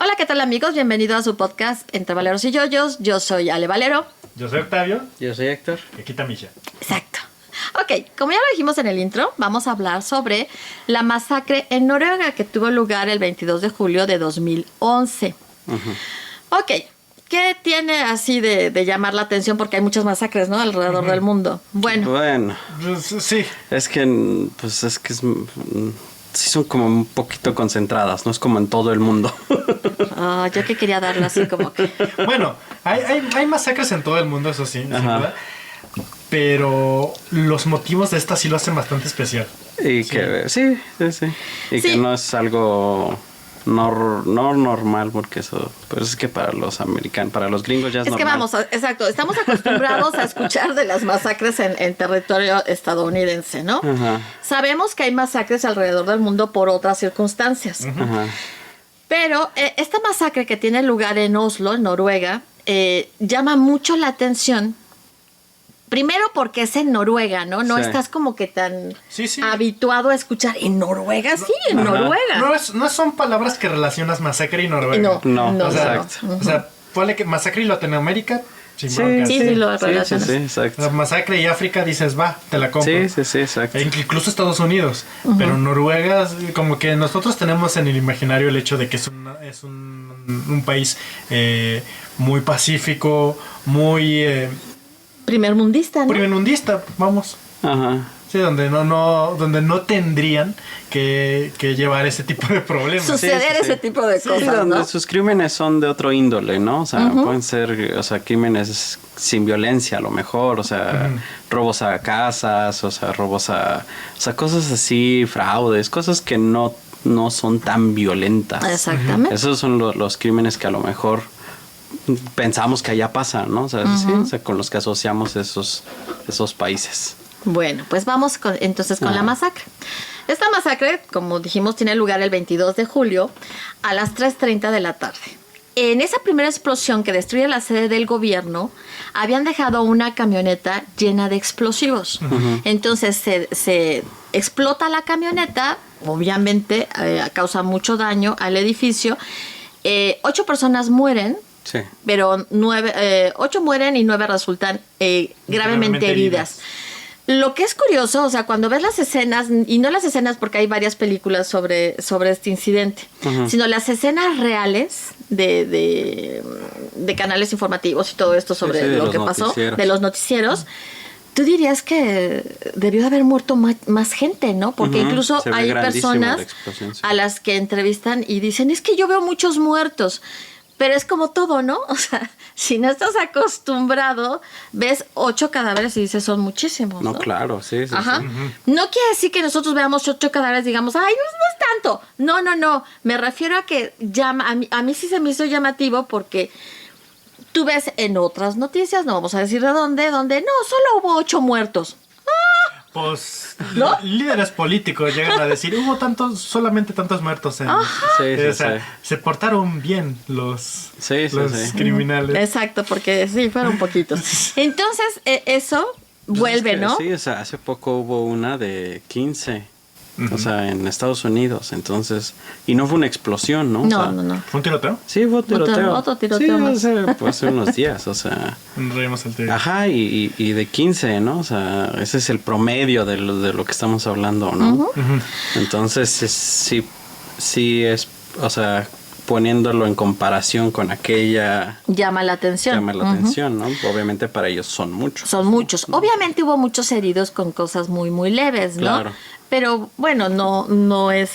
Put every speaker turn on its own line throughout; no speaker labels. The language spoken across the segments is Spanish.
Hola, ¿qué tal amigos? Bienvenidos a su podcast Entre Valeros y Yoyos. Yo soy Ale Valero.
Yo soy Octavio.
Yo soy Héctor.
Y aquí está Misha.
Exacto. Ok, como ya lo dijimos en el intro, vamos a hablar sobre la masacre en Noruega que tuvo lugar el 22 de julio de 2011. Ok, ¿qué tiene así de llamar la atención? Porque hay muchas masacres, ¿no? Alrededor del mundo.
Bueno,
Pues, sí.
es que sí son como un poquito concentradas, no es como en todo el mundo.
Yo que quería darle así como que...
Bueno, hay masacres en todo el mundo, eso sí, sin duda. Pero los motivos de esta sí lo hacen bastante especial.
Y que sí. Y que no es algo no normal, porque eso, pues es que para los americanos, para los gringos ya es normal.
Es que vamos, exacto, estamos acostumbrados a escuchar de las masacres en territorio estadounidense, ¿no?
Ajá.
Sabemos que hay masacres alrededor del mundo por otras circunstancias.
Ajá.
Pero esta masacre que tiene lugar en Oslo, en Noruega, llama mucho la atención. Primero porque es en Noruega, ¿no? No estás como que tan habituado a escuchar en Noruega. Sí, en Noruega.
No son palabras que relacionas masacre y Noruega.
No,
o sea,
exacto.
O sea, ponle que masacre y Latinoamérica, sin
Sí,
broncas.
Sí, lo relacionas.
Sí, exacto.
La masacre y África dices, va, te la compro.
Sí, exacto.
E incluso Estados Unidos. Pero Noruega, como que nosotros tenemos en el imaginario el hecho de que es un país muy pacífico, muy...
Primermundista, ¿no?
primermundista, vamos.
Ajá.
Sí, donde no tendrían que llevar ese tipo de problemas.
Suceder ese tipo de cosas,
Sí, donde
¿no?
sus crímenes son de otro índole, ¿no? O sea, pueden ser, crímenes sin violencia a lo mejor, o sea, robos a casas, o sea, cosas así, fraudes, cosas que no son tan violentas.
Exactamente.
Esos son los crímenes que a lo mejor pensamos que allá pasa, ¿no? O sea, con los que asociamos esos países.
Bueno, pues vamos entonces con la masacre. Esta masacre, como dijimos, tiene lugar el 22 de julio a las 3:30 de la tarde. En esa primera explosión que destruye la sede del gobierno, habían dejado una camioneta llena de explosivos. Entonces se explota la camioneta, obviamente causa mucho daño al edificio. 8 personas mueren.
Sí.
Pero 8 mueren y 9 resultan gravemente heridas. Lo que es curioso, o sea, cuando ves las escenas, y no las escenas porque hay varias películas sobre este incidente, sino las escenas reales de canales informativos y todo esto sobre lo que pasó, de los noticieros, tú dirías que debió de haber muerto más gente, ¿no? Porque incluso hay personas a las que entrevistan y dicen, es que yo veo muchos muertos. Pero es como todo, ¿no? O sea, si no estás acostumbrado, ves 8 cadáveres y dices, son muchísimos, ¿no?
No, claro, sí.
Ajá. No quiere decir que nosotros veamos 8 cadáveres y digamos, ay, no es tanto. No. Me refiero a que a mí sí se me hizo llamativo porque tú ves en otras noticias, no vamos a decir de dónde, donde no, solo hubo 8 muertos.
Pues
¿No?
líderes políticos llegan a decir, hubo solamente tantos muertos en... Se portaron bien los criminales.
Exacto, porque sí, fueron poquitos. Entonces, eso vuelve, ¿no?
Sí, o sea, hace poco hubo una de 15, o sea, en Estados Unidos, entonces, y no fue una explosión, ¿no?
No.
¿Fue un tiroteo?
Sí, fue un tiroteo.
Otro tiroteo más.
Sí, hace unos días, o sea...
Reímos el tiroteo.
Ajá, y de 15, ¿no? O sea, ese es el promedio de lo que estamos hablando, ¿no? Entonces, sí es, o sea, poniéndolo en comparación con aquella...
Llama la atención,
¿no? Obviamente para ellos son muchos.
Son muchos. Obviamente hubo muchos heridos con cosas muy, muy leves, ¿no?
Claro.
Pero, bueno, no es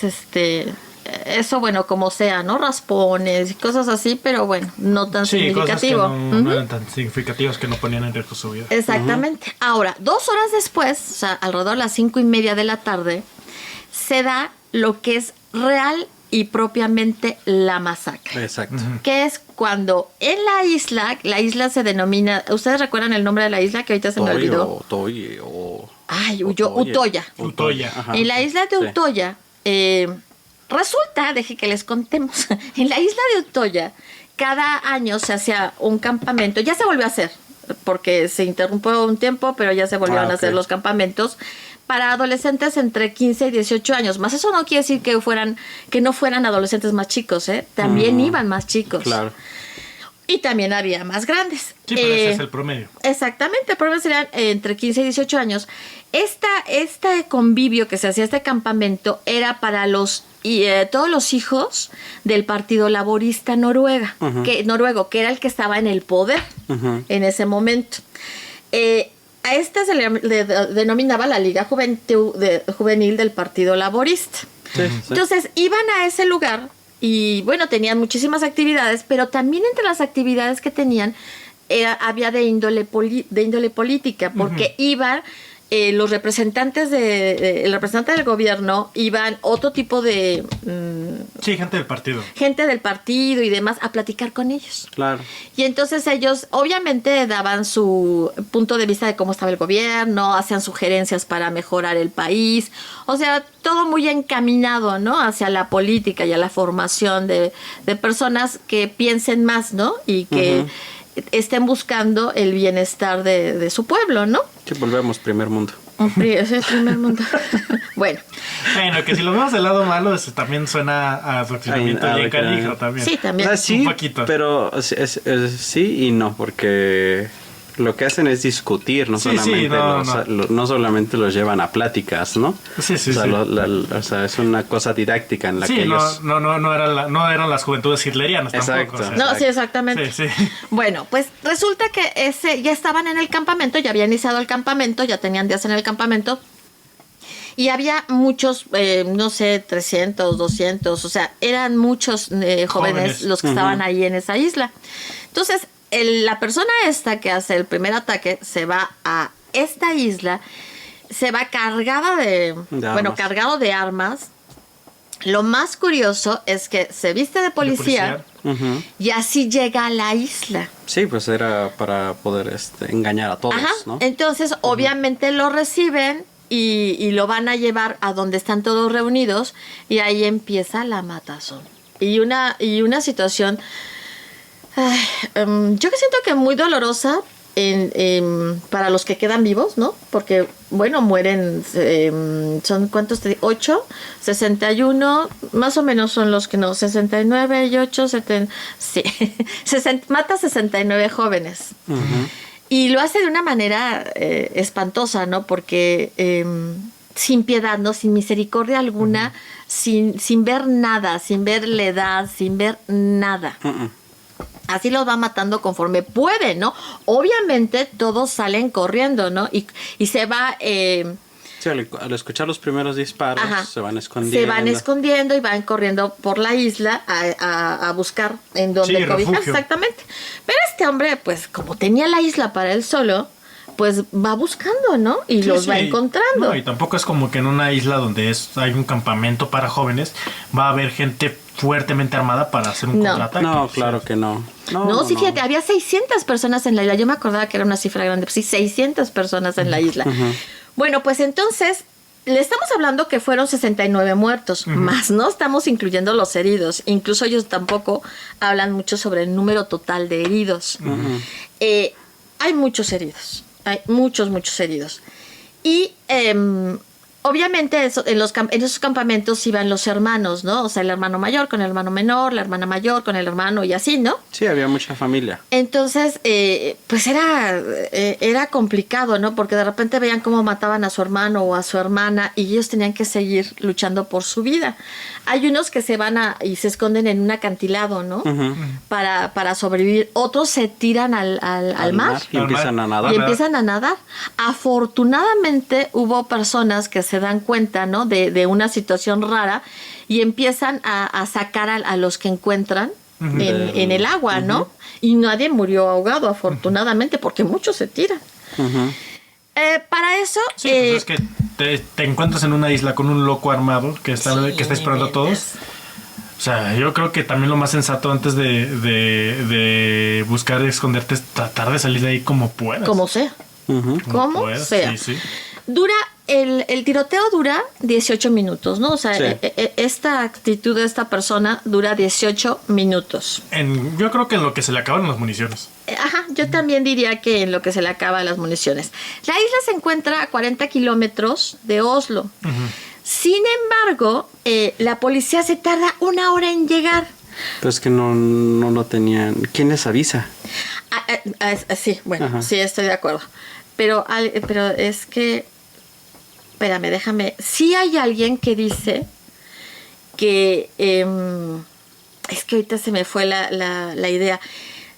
eso, bueno, como sea, ¿no? Raspones y cosas así, pero bueno, no tan significativo.
Cosas que no eran tan significativos que no ponían en riesgo su vida.
Exactamente. Ahora, 2 horas después, o sea, alrededor de las 5:30 de la tarde, se da lo que es real y propiamente la masacre.
Exacto.
Que es cuando en la isla se denomina, ¿ustedes recuerdan el nombre de la isla que ahorita se me olvidó? Utoya.
Ajá.
En la isla de Utoya, resulta, deje que les contemos, en la isla de Utoya, cada año se hacía un campamento, ya se volvió a hacer, porque se interrumpió un tiempo, pero ya se volvieron a hacer los campamentos para adolescentes entre 15 y 18 años. Más eso no quiere decir que no fueran adolescentes más chicos, ¿eh? También iban más chicos.
Claro.
Y también había más grandes.
Sí, pero ese es el promedio.
Exactamente, el promedio serían entre 15 y 18 años. Este convivio que se hacía, este campamento, era para todos los hijos del Partido Laborista noruego, que era el que estaba en el poder en ese momento. A esta se le denominaba la Liga Juvenil del Partido Laborista.
Sí.
Entonces, iban a ese lugar y, bueno, tenían muchísimas actividades, pero también entre las actividades que tenían había de índole política, porque iban los representantes el representante del gobierno, iban otro tipo de
Sí, gente del partido.
Gente del partido y demás a platicar con ellos.
Claro.
Y entonces ellos obviamente daban su punto de vista de cómo estaba el gobierno, hacían sugerencias para mejorar el país, o sea, todo muy encaminado, ¿no? Hacia la política y a la formación de personas que piensen más, ¿no? Y que estén buscando el bienestar de su pueblo, ¿no?
Que volvemos primer mundo.
Ese es el primer mundo. Bueno,
que si lo vemos del lado malo, también suena a adoctrinamiento bien canijo también.
Sí, también.
O sea, sí,
un poquito.
pero sí y no, porque lo que hacen es discutir, no solamente los llevan a pláticas, ¿no?
Sí.
O sea, es una cosa didáctica en la que ellos...
no eran las juventudes hitlerianas tampoco.
Exacto.
O sea,
No, sí, exactamente.
Sí.
Bueno, pues resulta que ya estaban en el campamento, ya había iniciado el campamento, ya tenían días en el campamento. Y había muchos, no sé, 300, 200, o sea, eran muchos jóvenes los que estaban ahí en esa isla. Entonces, la persona esta que hace el primer ataque se va a esta isla, se va cargado de armas. Lo más curioso es que se viste de policía. Y así llega a la isla.
Sí, pues era para poder engañar a todos, ¿no?
Entonces, obviamente lo reciben y lo van a llevar a donde están todos reunidos y ahí empieza la matazón. Y una situación... yo que siento que muy dolorosa para los que quedan vivos, ¿no? Porque, bueno, mueren, son, ¿cuántos te digo? 8, 61, más o menos son los que no, 69 y 8, 70, sí, mata 69 jóvenes. Y lo hace de una manera espantosa, ¿no? Porque sin piedad, ¿no? Sin misericordia alguna, sin ver nada, sin ver la edad, sin ver nada. Así los va matando conforme puede, ¿no? Obviamente todos salen corriendo, ¿no? Y se va...
sí, al escuchar los primeros disparos, se van escondiendo.
Se van escondiendo y van corriendo por la isla a buscar en dónde cobijarse. Exactamente. Pero este hombre, pues como tenía la isla para él solo, pues va buscando, ¿no? Y los va encontrando.
No, y tampoco es como que en una isla donde hay un campamento para jóvenes, va a haber gente fuertemente armada para hacer un contraataque.
No, claro que no.
No, fíjate, había 600 personas en la isla. Yo me acordaba que era una cifra grande. Pues sí, 600 personas en la isla. Bueno, pues entonces, le estamos hablando que fueron 69 muertos, más no estamos incluyendo los heridos. Incluso ellos tampoco hablan mucho sobre el número total de heridos. Hay muchos heridos. Hay muchos heridos. Y obviamente en esos campamentos iban los hermanos, ¿no? O sea, el hermano mayor con el hermano menor, la hermana mayor con el hermano y así, ¿no?
Sí, había mucha familia.
Entonces, pues era complicado, ¿no? Porque de repente veían cómo mataban a su hermano o a su hermana y ellos tenían que seguir luchando por su vida. Hay unos que se van y se esconden en un acantilado, ¿no? Para sobrevivir. Otros se tiran al mar.
Y empiezan a nadar.
Afortunadamente hubo personas que se dan cuenta, ¿no? De una situación rara y empiezan a sacar a los que encuentran en el agua, ¿no? Y nadie murió ahogado, afortunadamente, porque muchos se tiran. Para eso...
Sí, pues es que te encuentras en una isla con un loco armado que está esperando a todos. O sea, yo creo que también lo más sensato antes de buscar esconderte es tratar de salir de ahí como puedas.
Como sea. Como sea.
Sí.
Dura el tiroteo dura 18 minutos, ¿no? O sea,
Sí.
Esta actitud de esta persona dura 18 minutos.
Yo creo que en lo que se le acaban las municiones.
Ajá, yo también diría que en lo que se le acaban las municiones. La isla se encuentra a 40 kilómetros de Oslo. Sin embargo, la policía se tarda 1 hora en llegar.
Pero es que no lo tenían. ¿Quién les avisa?
Sí, bueno,
Ajá.
sí, estoy de acuerdo. Pero es que, espérame, déjame. Sí hay alguien que dice que, es que ahorita se me fue la idea.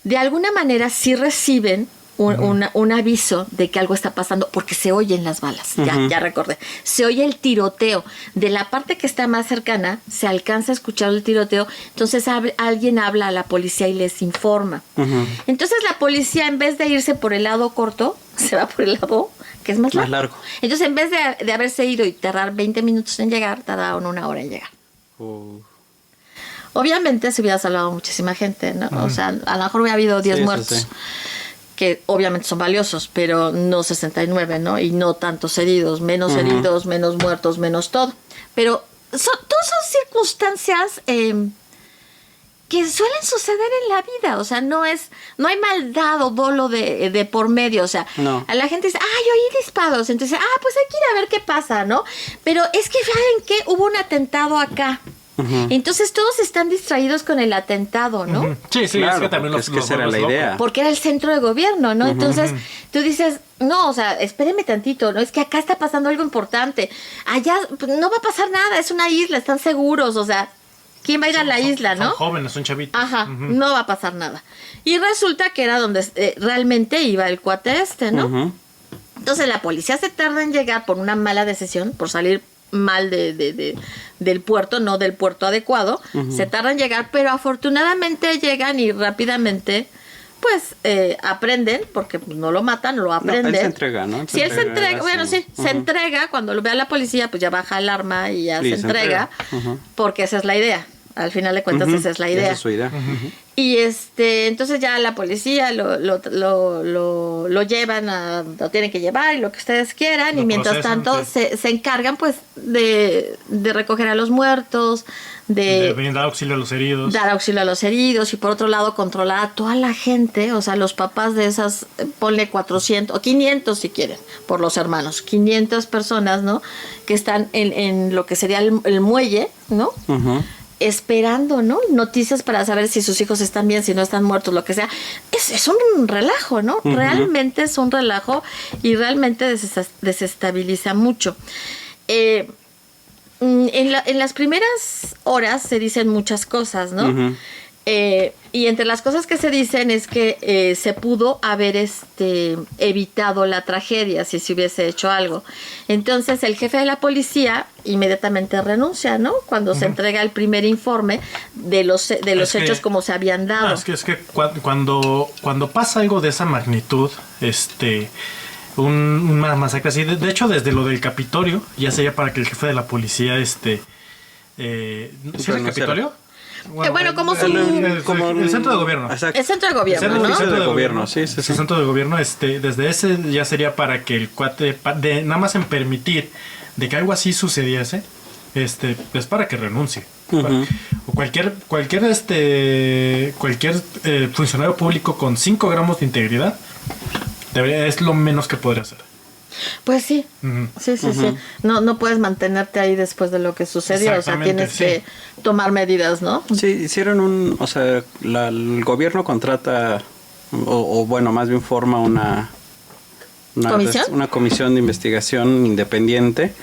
De alguna manera sí reciben un aviso de que algo está pasando porque se oyen las balas. Ya recordé. Se oye el tiroteo. De la parte que está más cercana se alcanza a escuchar el tiroteo. Entonces alguien habla a la policía y les informa. Entonces la policía, en vez de irse por el lado corto, se va por el lado que es más largo. Entonces, en vez de haberse ido y tardar 20 minutos en llegar, tardaron 1 hora en llegar. Obviamente se hubiera salvado muchísima gente, ¿no? O sea, a lo mejor hubiera habido 10 muertos.
Sí.
Que obviamente son valiosos, pero no 69, ¿no? Y no tantos heridos, menos heridos, menos muertos, menos todo. Pero todas son circunstancias que suelen suceder en la vida. O sea, no hay maldad o dolo de por medio. O sea,
no.
A la gente dice, oí disparos. Entonces, pues hay que ir a ver qué pasa, ¿no? Pero es que, ¿saben qué? Hubo un atentado acá. Entonces todos están distraídos con el atentado, ¿no?
Sí,
Claro,
es que también
es que esa era la idea.
Porque era el centro de gobierno, ¿no? Entonces tú dices, no, o sea, espéreme tantito, ¿no? Es que acá está pasando algo importante. Allá pues, no va a pasar nada, es una isla, están seguros, o sea, ¿quién va a ir a la isla, no?
Son jóvenes, son chavitos.
Ajá, no va a pasar nada. Y resulta que era donde realmente iba el cuate ¿no? Entonces la policía se tarda en llegar por una mala decisión, por salir mal del puerto, no del puerto adecuado. Se tardan en llegar, pero afortunadamente llegan y rápidamente pues aprenden, porque pues, no lo matan, lo aprenden.
No, él se entrega, ¿no?
Si él se entrega, bueno, sí, se entrega, cuando lo ve a la policía, pues ya baja el arma y ya se entrega, porque esa es la idea. Al final de cuentas esa es la idea.
Esa es su idea.
Y entonces ya la policía lo llevan lo tienen que llevar y lo que ustedes quieran, y mientras tanto se encargan pues de recoger a los muertos, de
dar auxilio a los heridos.
Dar auxilio a los heridos, y por otro lado controlar a toda la gente, o sea, los papás de esas, ponle 400 o 500 si quieren, por los hermanos, 500 personas, ¿no? Que están en lo que sería el muelle, ¿no? Esperando, ¿no? Noticias para saber si sus hijos están bien, si no están muertos, lo que sea. Es un relajo, ¿no? Realmente es un relajo y realmente desestabiliza mucho. En las primeras horas se dicen muchas cosas, ¿no? Y entre las cosas que se dicen es que se pudo haber evitado la tragedia si se hubiese hecho algo. Entonces el jefe de la policía inmediatamente renuncia, ¿no? Cuando se entrega el primer informe de los hechos como se habían dado.
No, es que cuando pasa algo de esa magnitud, una masacre así, de hecho desde lo del Capitolio, ya sería para que el jefe de la policía, ¿sí es el Capitolio?
Bueno, como
el centro de gobierno.
Exacto.
El centro de gobierno,
¿no?
¿no?
El centro de gobierno, sí.
El centro de gobierno, desde ese ya sería para que el cuate, nada más en permitir de que algo así sucediese, es para que renuncie. O cualquier funcionario público con 5 gramos de integridad es lo menos que podría hacer.
Pues sí, sí. No puedes mantenerte ahí después de lo que sucedió, o sea, tienes que tomar medidas, ¿no?
Sí, hicieron el gobierno contrata, o bueno, más bien forma una
¿comisión?
Una comisión de investigación independiente,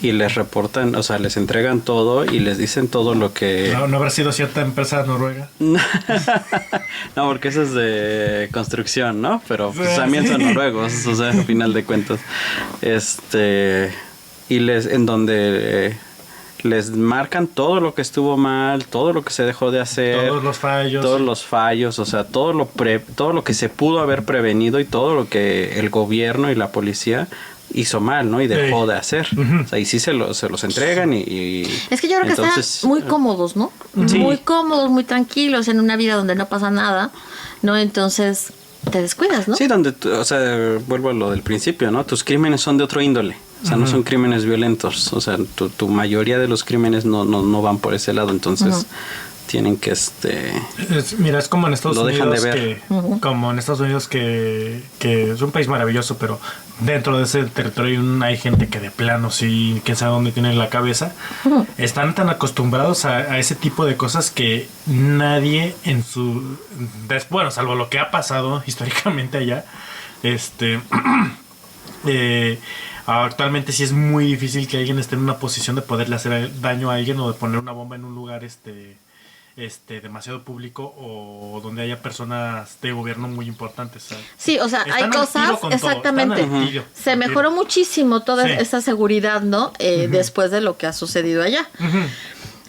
y les reportan, o sea, les entregan todo y les dicen todo lo que...
No habrá sido cierta empresa noruega.
No, porque eso es de construcción, ¿no? Pero pues, también son noruegos, o sea, al final de cuentas. Y en donde les marcan todo lo que estuvo mal, todo lo que se dejó de hacer,
todos los fallos,
o sea, todo lo que se pudo haber prevenido, y todo lo que el gobierno y la policía hizo mal, ¿no? Y dejó de hacer. O sea, y sí se los entregan y
es que yo creo que están muy cómodos, ¿no? Sí. Muy cómodos, muy tranquilos en una vida donde no pasa nada, ¿no? Entonces te descuidas, ¿no?
Sí, donde, o sea, vuelvo a lo del principio, ¿no? Tus crímenes son de otro índole. O sea, no son crímenes violentos. O sea, tu mayoría de los crímenes no van por ese lado. Entonces, tienen que
mira, es como en Estados
lo dejan
Unidos
de ver.
como en Estados Unidos que es un país maravilloso, pero dentro de ese territorio hay gente que de plano sí, quién sabe dónde tienen la cabeza. Están tan acostumbrados a ese tipo de cosas que nadie bueno, salvo lo que ha pasado históricamente allá, actualmente sí es muy difícil que alguien esté en una posición de poderle hacer daño a alguien o de poner una bomba en un lugar demasiado público o donde haya personas de gobierno muy importantes, ¿sabes?
Sí, o sea, hay cosas, exactamente. Se mejoró muchísimo toda esa seguridad, ¿no? Después de lo que ha sucedido allá.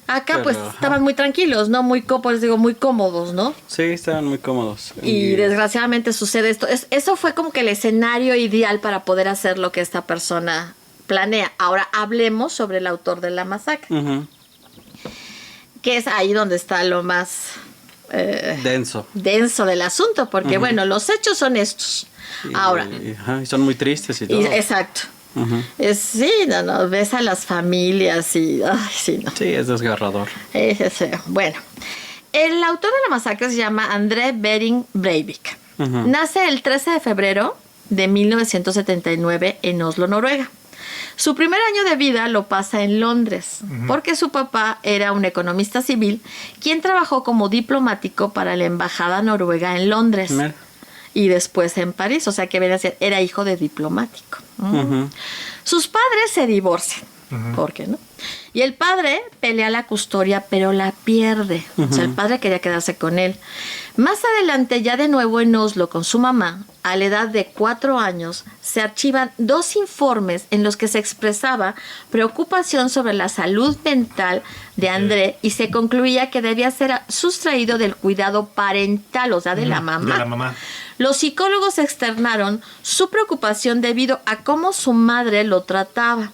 Acá, pues, estaban muy tranquilos, ¿no? Muy cómodos, ¿no?
Sí, estaban muy cómodos.
Y desgraciadamente sucede esto. Eso fue como que el escenario ideal para poder hacer lo que esta persona planea. Ahora hablemos sobre el autor de la masacre. Que es ahí donde está lo más denso del asunto, porque bueno, los hechos son estos. Ahora.
Y son muy tristes y todo.
Exacto. Sí, ves a las familias y... Ay, sí, no.
Sí, es desgarrador.
Bueno, el autor de la masacre se llama André Bering Breivik. Nace el 13 de febrero de 1979 en Oslo, Noruega. Su primer año de vida lo pasa en Londres, porque su papá era un economista civil, quien trabajó como diplomático para la embajada noruega en Londres. Y después en París, o sea que era hijo de diplomático. Sus padres se divorcian, ¿por qué no? Y el padre pelea la custodia, pero la pierde. O sea, el padre quería quedarse con él. Más adelante, ya de nuevo en Oslo con su mamá, a la edad de 4 años, se archivan 2 informes en los que se expresaba preocupación sobre la salud mental de André y se concluía que debía ser sustraído del cuidado parental, o sea, de la mamá.
De la mamá.
Los psicólogos externaron su preocupación debido a cómo su madre lo trataba.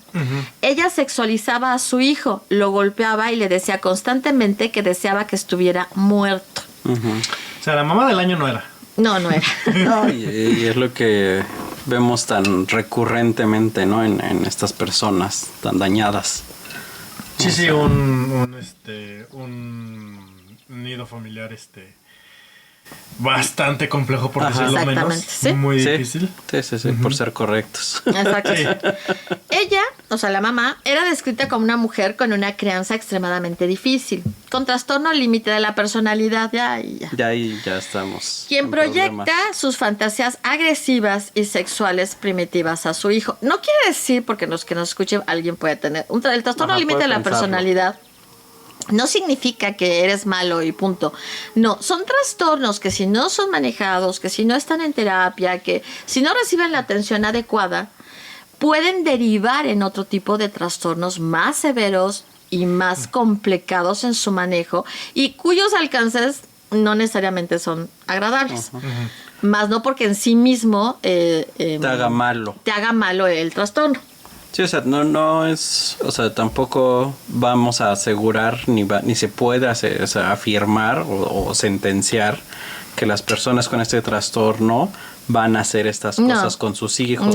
Ella sexualizaba a su hijo, lo golpeaba y le decía constantemente que deseaba que estuviera muerto.
O sea, la mamá del año no era.
No era.
No, y es lo que vemos tan recurrentemente, ¿no? En estas personas tan dañadas.
Sí, un nido familiar bastante complejo, por decirlo menos.
¿Sí?
Muy difícil.
Sí, por ser correctos.
Exacto. Sí. Ella, o sea, la mamá, era descrita como una mujer con una crianza extremadamente difícil, con trastorno límite de la personalidad. Ya
estamos.
Quien proyecta sus fantasías agresivas y sexuales primitivas a su hijo. No quiere decir, porque los que nos escuchen, alguien puede tener el trastorno límite de la personalidad. No significa que eres malo y punto. No, son trastornos que si no son manejados, que si no están en terapia, que si no reciben la atención adecuada, pueden derivar en otro tipo de trastornos más severos y más complicados en su manejo y cuyos alcances no necesariamente son agradables. Más no porque en sí mismo te
haga malo
el trastorno.
Sí, o sea, no es, o sea, tampoco vamos a asegurar ni se puede hacer, o sea, afirmar o sentenciar que las personas con este trastorno van a hacer estas cosas con sus hijos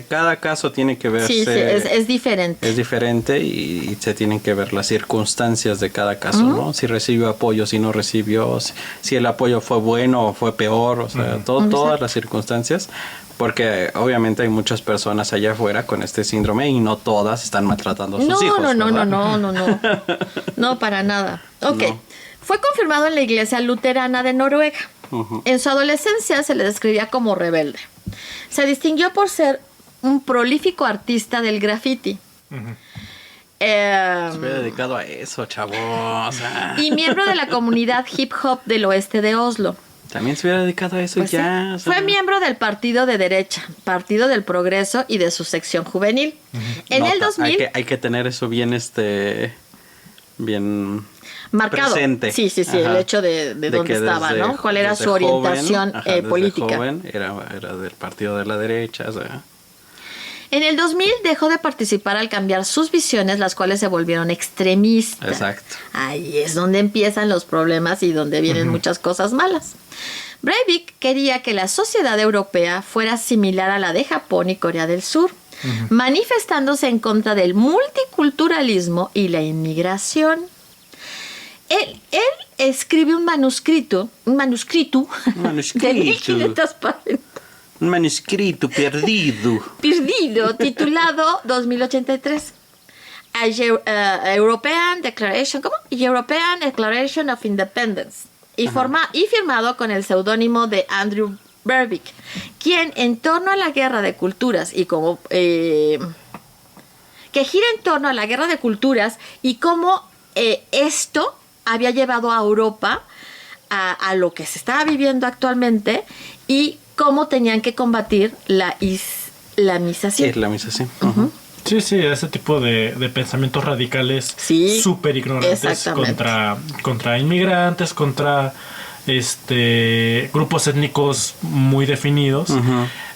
cada caso tiene que verse.
Sí, es diferente.
Es diferente y se tienen que ver las circunstancias de cada caso, ¿no? Si recibió apoyo, si no recibió, si el apoyo fue bueno o fue peor, o sea, todas las circunstancias. Porque obviamente hay muchas personas allá afuera con este síndrome y no todas están maltratando a sus hijos.
No. No, para nada. Ok. No. Fue confirmado en la iglesia luterana de Noruega. En su adolescencia se le describía como rebelde. Se distinguió por ser un prolífico artista del graffiti.
Se hubiera dedicado a eso, chavos.
Y miembro de la comunidad hip hop del oeste de Oslo.
También se hubiera dedicado a eso. Pues ya.
Sí. Fue miembro del partido de derecha, Partido del Progreso y de su sección juvenil. En el 2000...
Hay que tener eso bien
marcado.
Presente.
Sí, el hecho de dónde estaba, ¿no? ¿Cuál era su orientación política?
Joven era del partido de la derecha, o sea.
En el 2000 dejó de participar al cambiar sus visiones, las cuales se volvieron extremistas.
Exacto.
Ahí es donde empiezan los problemas y donde vienen muchas cosas malas. Breivik quería que la sociedad europea fuera similar a la de Japón y Corea del Sur, manifestándose en contra del multiculturalismo y la inmigración. Él escribe un manuscrito de 1500 páginas.
Un manuscrito perdido.
Titulado 2083. European Declaration, ¿cómo? European Declaration of Independence. Y firmado con el seudónimo de Andrew Breivik, quien en torno a la guerra de culturas y como que gira en torno a la guerra de culturas y cómo esto había llevado a Europa a lo que se estaba viviendo actualmente y cómo tenían que combatir la islamización.
Sí, ese tipo de pensamientos radicales súper ignorantes contra inmigrantes, contra grupos étnicos muy definidos,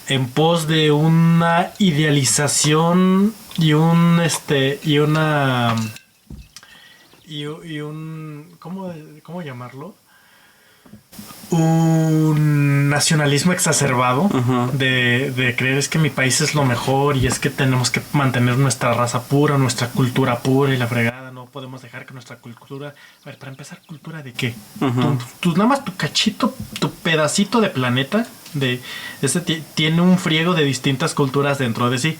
en pos de una idealización y un ¿cómo llamarlo? Un nacionalismo exacerbado de creer es que mi país es lo mejor y es que tenemos que mantener nuestra raza pura, nuestra cultura pura y la fregada, no podemos dejar que nuestra cultura... A ver, para empezar, ¿cultura de qué? Tú nada más tu cachito, tu pedacito de planeta tiene un friego de distintas culturas dentro de sí.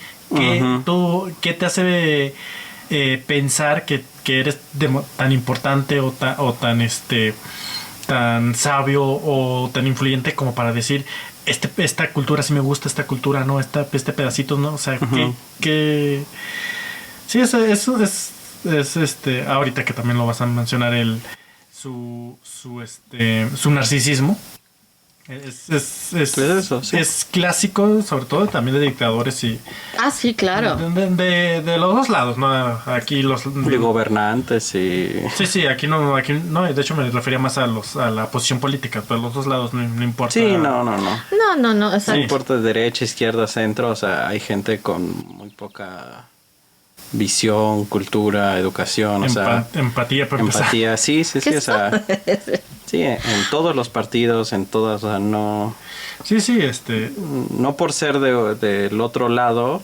¿Qué te hace pensar que eres tan importante o tan sabio o tan influyente como para decir esta cultura sí me gusta, esta cultura no, este pedacito no? O sea, sí, eso es ahorita que también lo vas a mencionar, su narcisismo. Es clásico, sobre todo también de dictadores y...
sí, claro.
De los dos lados, ¿no? Aquí
de gobernantes y...
Sí, aquí no, de hecho me refería más a la posición política, pero los dos lados no importa.
Sí, no,
exacto.
No importa derecha, izquierda, centro, o sea, hay gente con muy poca visión, cultura, educación,
empatía, por
empatía, sí, o sea... Sí, en todos los partidos, en todas, o sea, no...
Sí,
No por ser del otro lado,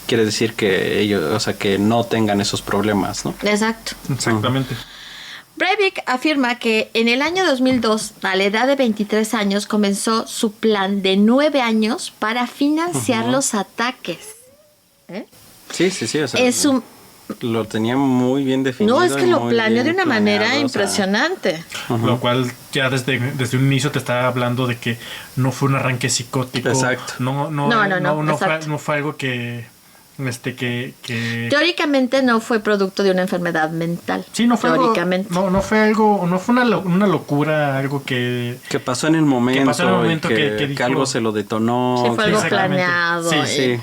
quiere decir que ellos, o sea, que no tengan esos problemas, ¿no?
Exacto.
Exactamente.
Breivik afirma que en el año 2002, a la edad de 23 años, comenzó su plan de 9 años para financiar los ataques.
Sí, o sea... Lo tenía muy bien definido.
No, es que lo planeó de una manera impresionante.
Lo cual ya desde un inicio te estaba hablando de que no fue un arranque psicótico.
Exacto.
No fue algo que
teóricamente no fue producto de una enfermedad mental.
Sí, no fue
teóricamente.
No fue algo, no fue una locura, algo que
pasó en el momento, que algo se lo detonó.
Sí, fue algo planeado.
Sí.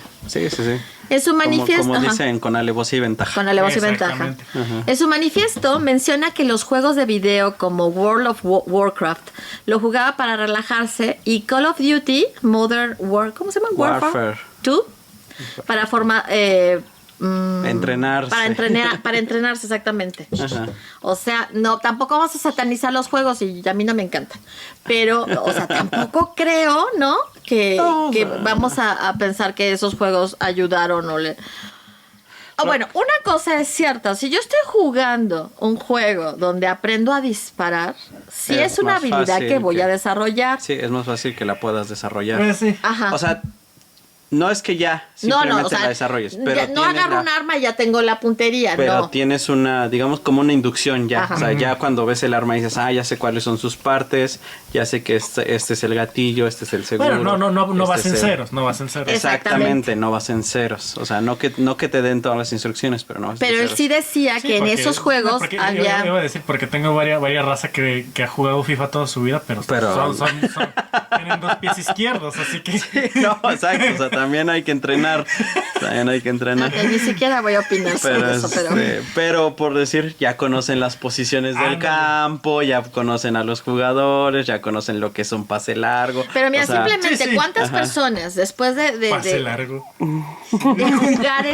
En su manifiesto,
como dicen, con alevosía y ventaja.
Con alevosía y ventaja. En su manifiesto menciona que los juegos de video como World of Warcraft lo jugaba para relajarse y Call of Duty Modern Warfare, ¿cómo se llama? Warfare 2 para
entrenarse.
Para entrenarse, exactamente. O sea, no, tampoco vamos a satanizar los juegos y a mí no me encantan. Pero, o sea, tampoco creo, ¿no? Que vamos a pensar que esos juegos ayudaron o le... Bueno, una cosa es cierta. Si yo estoy jugando un juego donde aprendo a disparar, sí es una habilidad que voy a desarrollar.
Sí, es más fácil que la puedas desarrollar.
Ajá.
O sea... No es que ya simplemente la desarrolles, pero
no agarro un arma y ya tengo la puntería,
pero tienes una, digamos, como una inducción ya.
Ajá.
O sea, ya cuando ves el arma dices, ya sé cuáles son sus partes, ya sé que este es el gatillo, este es el seguro.
Bueno, no vas en ceros, no vas en ceros.
Exactamente, no vas en ceros. O sea, no que te den todas las instrucciones, pero no vas en ceros.
Pero él sí decía que en esos juegos había...
Iba a decir, porque tengo varias razas que ha jugado FIFA toda su vida, pero son tienen dos pies izquierdos, así que...
No, exacto, o sea, también hay que entrenar.
Ni siquiera voy a opinar sobre eso,
pero por decir, ya conocen las posiciones del campo, ya conocen a los jugadores, ya conocen lo que es un pase largo.
Pero mira, simplemente, ¿cuántas personas después de
pase largo
de jugar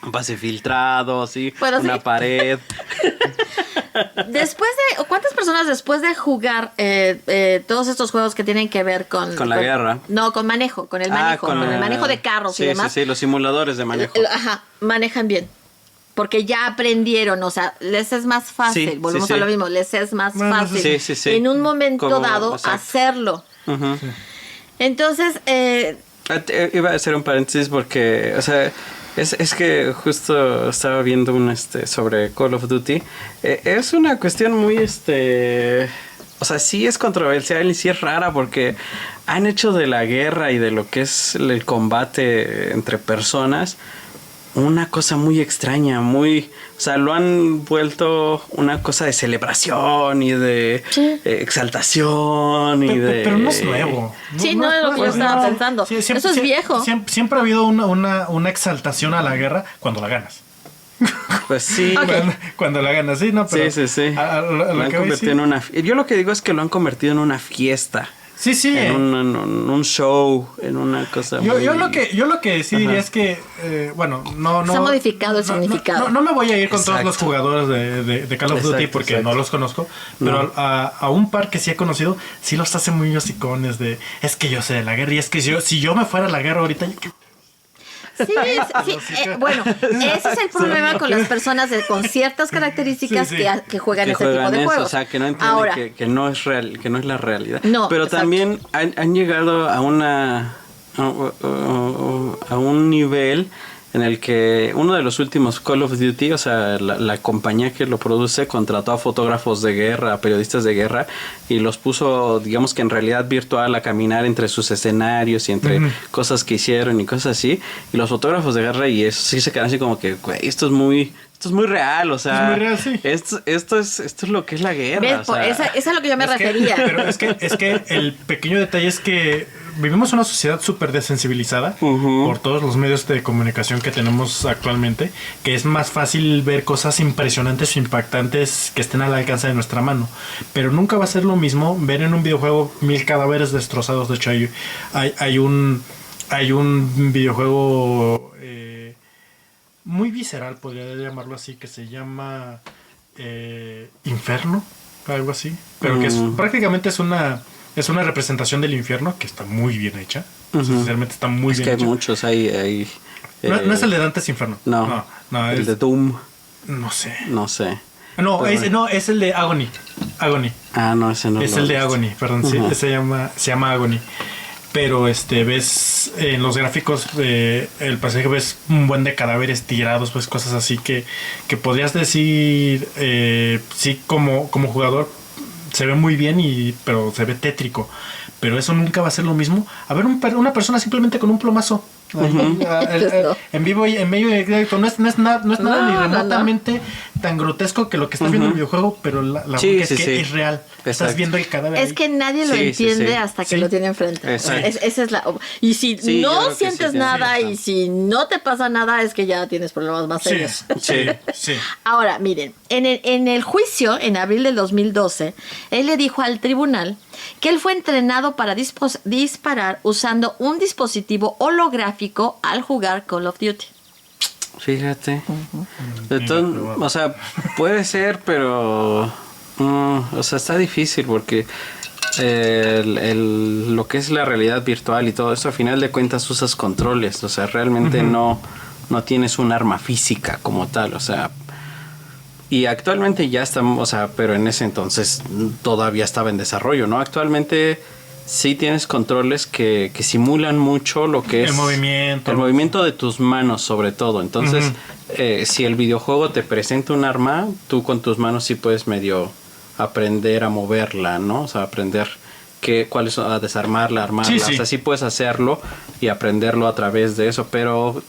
Un pase filtrado, sí.
Bueno,
una
sí.
pared.
¿Cuántas personas después de jugar todos estos juegos que tienen que ver con
la guerra?
No, con manejo, con el manejo, con el manejo de carros y demás.
Sí, los simuladores de manejo.
Manejan bien. Porque ya aprendieron, o sea, les es más fácil,
Sí,
volvemos
sí,
a lo
sí.
mismo, les es más fácil
Sí.
en un momento dado
exacto.
hacerlo.
Ujú.
Entonces,
Iba a hacer un paréntesis porque, o sea, es que justo estaba viendo un sobre Call of Duty. Es una cuestión muy o sea, sí es controversial y sí es rara porque han hecho de la guerra y de lo que es el combate entre personas una cosa muy extraña, o sea, lo han vuelto una cosa de celebración y de exaltación y de...
Pero no es nuevo.
sí, no es lo que yo estaba pensando.
Sí,
Eso es viejo.
Siempre ha habido una exaltación a la guerra cuando la ganas.
Pues sí.
Ok.
Cuando la ganas, sí, ¿no? Pero
Sí.
lo
Lo han
que voy a
convertido
decir-
en una... Yo lo que digo es que lo han convertido en una fiesta.
Sí, sí.
En un show, en una cosa
Yo
muy...
lo que sí diría
Ajá.
es que, bueno, no...
Se ha modificado el significado.
No me voy a ir con todos los
Exacto.
jugadores de Call of Duty
Exacto,
porque
exacto.
no los conozco, pero a un par que sí he conocido, sí los hace muy hocicones de, es que yo sé de la guerra y es que si yo me fuera a la guerra ahorita...
Sí, bueno, ese es el problema con las personas con ciertas características
Sí, sí.
que juegan
que
este tipo
juegan
de
eso,
juegos.
o sea, que no entienden
Ahora,
que no es real, que no es la realidad.
No,
pero
exacto.
también han llegado a a un nivel en el que uno de los últimos Call of Duty, o sea, la compañía que lo produce contrató a fotógrafos de guerra, a periodistas de guerra y los puso, digamos que en realidad virtual a caminar entre sus escenarios y entre cosas que hicieron y cosas así. Y los fotógrafos de guerra y eso sí se quedan así como que, güey, esto es muy real, o sea,
Es muy real, sí.
esto es lo que es la guerra.
¿ves?
O sea,
Esa es a lo que yo me
Es que-
refería.
pero es que el pequeño detalle es que vivimos una sociedad súper desensibilizada por todos los medios de comunicación que tenemos actualmente, que es más fácil ver cosas impresionantes o impactantes que estén al alcance de nuestra mano. Pero nunca va a ser lo mismo ver en un videojuego 1000 cadáveres destrozados. De hecho, hay un videojuego muy visceral, podría llamarlo así, que se llama Inferno, algo así, pero que prácticamente es una representación del infierno que está muy bien hecha. Sinceramente está muy
es
bien
que hay
hecha.
muchos, hay
No es el de Dante's Inferno.
no,
No,
el
es,
de Doom,
no sé.
no sé.
No,
Pero-
es el de Agony.
Ah, no, ese no
Es
lo
el
he
de
visto.
Agony, perdón, sí, se llama Agony. Pero ves en los gráficos el pasaje, ves un buen de cadáveres tirados, pues cosas así que podrías decir, sí, como jugador se ve muy bien, pero se ve tétrico. Pero eso nunca va a ser lo mismo. A ver, una persona simplemente con un plomazo. En vivo y en medio de directo. No es nada ni
No.
remotamente tan grotesco que lo que estás viendo en el videojuego, pero la
Sí,
bronca es
sí,
que
sí.
es real. Estás
Exacto.
viendo el cadáver.
Es
ahí.
que nadie lo
Sí, sí,
entiende
sí.
hasta que
Sí.
lo tiene enfrente.
Exacto.
Esa es la. Y si
Sí, yo creo
no
que
sientes
sí,
nada
sí,
y si no te pasa nada, es que ya tienes problemas más
Sí,
serios.
sí.
Ahora, miren, en el juicio, en abril del 2012, él le dijo al tribunal que él fue entrenado para disparar usando un dispositivo holográfico al jugar Call of Duty.
Fíjate. O sea, puede ser, pero o sea, está difícil porque lo que es la realidad virtual y todo eso, a final de cuentas usas controles, o sea, realmente no tienes un arma física como tal, o sea, y actualmente ya estamos, o sea, pero en ese entonces todavía estaba en desarrollo, ¿no? Actualmente sí tienes controles que simulan mucho lo que es
El movimiento
de tus manos sobre todo. Entonces, si el videojuego te presenta un arma, tú con tus manos sí puedes medio aprender a moverla, ¿no? O sea, aprender a desarmarla, armarla.
Sí.
O sea, sí puedes hacerlo y aprenderlo a través de eso. Pero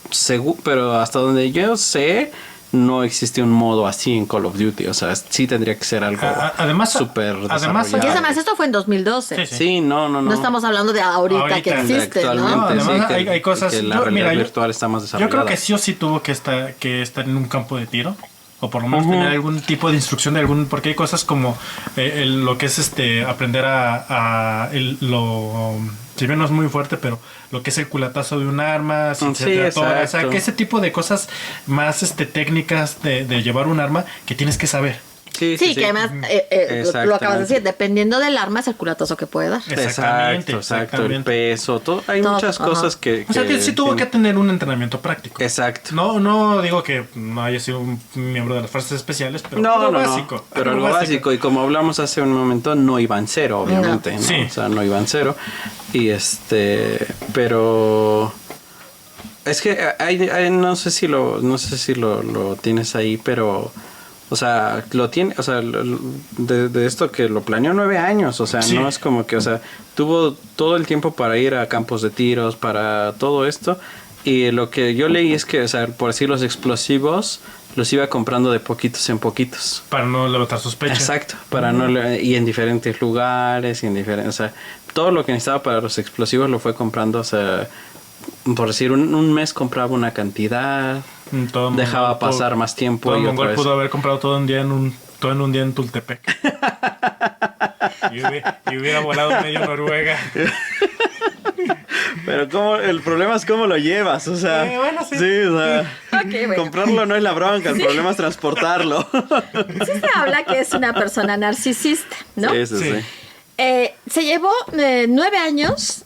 hasta donde yo sé, no existe un modo así en Call of Duty. O sea, sí tendría que ser algo súper
además,
Porque
desarrollado.
además esto fue en 2012.
Sí.
Sí, no.
No estamos hablando de ahorita que existe,
Actualmente,
¿no?
Además,
sí,
hay cosas.
que la realidad virtual está más
Yo
desarrollada.
creo que sí o sí tuvo que estar en un campo de tiro. o por lo menos tener algún tipo de instrucción de algún, porque hay cosas como lo que es aprender si bien no es muy fuerte, pero lo que es el culatazo de un arma, si se te atora, o sea, que ese tipo de cosas más técnicas de llevar un arma que tienes que saber.
Sí, que además lo acabas de decir, dependiendo del arma es el culatazo que puede dar.
Exacto, el peso, todo, hay muchas cosas que...
O sea, que sí tuvo que tener un entrenamiento práctico.
Exacto.
No digo que no haya sido un miembro de las fuerzas especiales, pero
lo
básico.
Pero lo básico, y como hablamos hace un momento, no iban cero, obviamente, ¿no?
Sí.
O sea, no iban cero. Y pero... Es que no sé si lo tienes ahí, pero... O sea, lo tiene, o sea, de esto que lo planeó 9 años, o sea, no es como que, o sea, tuvo todo el tiempo para ir a campos de tiros, para todo esto, y lo que yo leí es que, o sea, por decir los explosivos, los iba comprando de poquitos en poquitos.
Para no levantar sospechas.
Exacto, y en diferentes lugares, o sea, todo lo que necesitaba para los explosivos lo fue comprando, o sea, por decir, un mes compraba una cantidad, dejaba pasar más tiempo.
Todo el mongol pudo haber comprado todo en un día en Tultepec. y hubiera volado medio Noruega.
Pero el problema es cómo lo llevas, o sea, o sea, comprarlo no es la bronca, el problema es transportarlo.
Sí se habla que es una persona narcisista, ¿no?
Sí.
Se llevó 9 años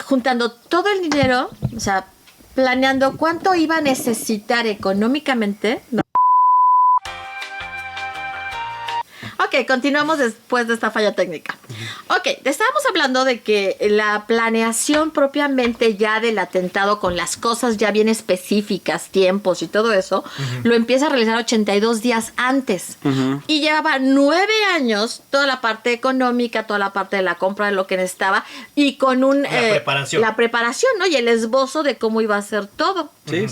juntando todo el dinero, o sea, planeando cuánto iba a necesitar económicamente, ¿no? Ok, continuamos después de esta falla técnica. Ok, estábamos hablando de que la planeación propiamente ya del atentado con las cosas ya bien específicas, tiempos y todo eso, lo empieza a realizar 82 días antes. Y llevaba 9 años toda la parte económica, toda la parte de la compra de lo que necesitaba y con la preparación, ¿no? Y el esbozo de cómo iba a ser todo.
Sí.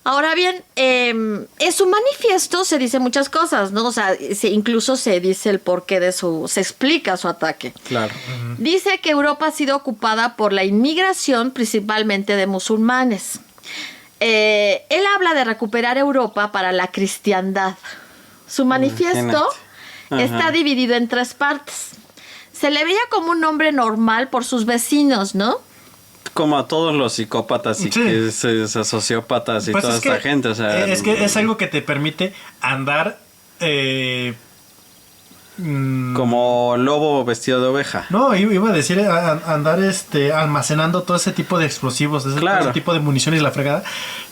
Ahora bien, en su manifiesto se dice muchas cosas, ¿no? O sea, incluso se dice el porqué se explica su ataque.
Claro.
Dice que Europa ha sido ocupada por la inmigración, principalmente de musulmanes. Él habla de recuperar Europa para la cristiandad. Su manifiesto está dividido en 3 partes. Se le veía como un hombre normal por sus vecinos, ¿no?
Como a todos los psicópatas y sociópatas y pues toda esta gente, o sea...
Es que es algo que te permite andar...
como lobo vestido de oveja.
No, iba a decir andar almacenando todo ese tipo de explosivos, todo ese tipo de municiones y la fregada,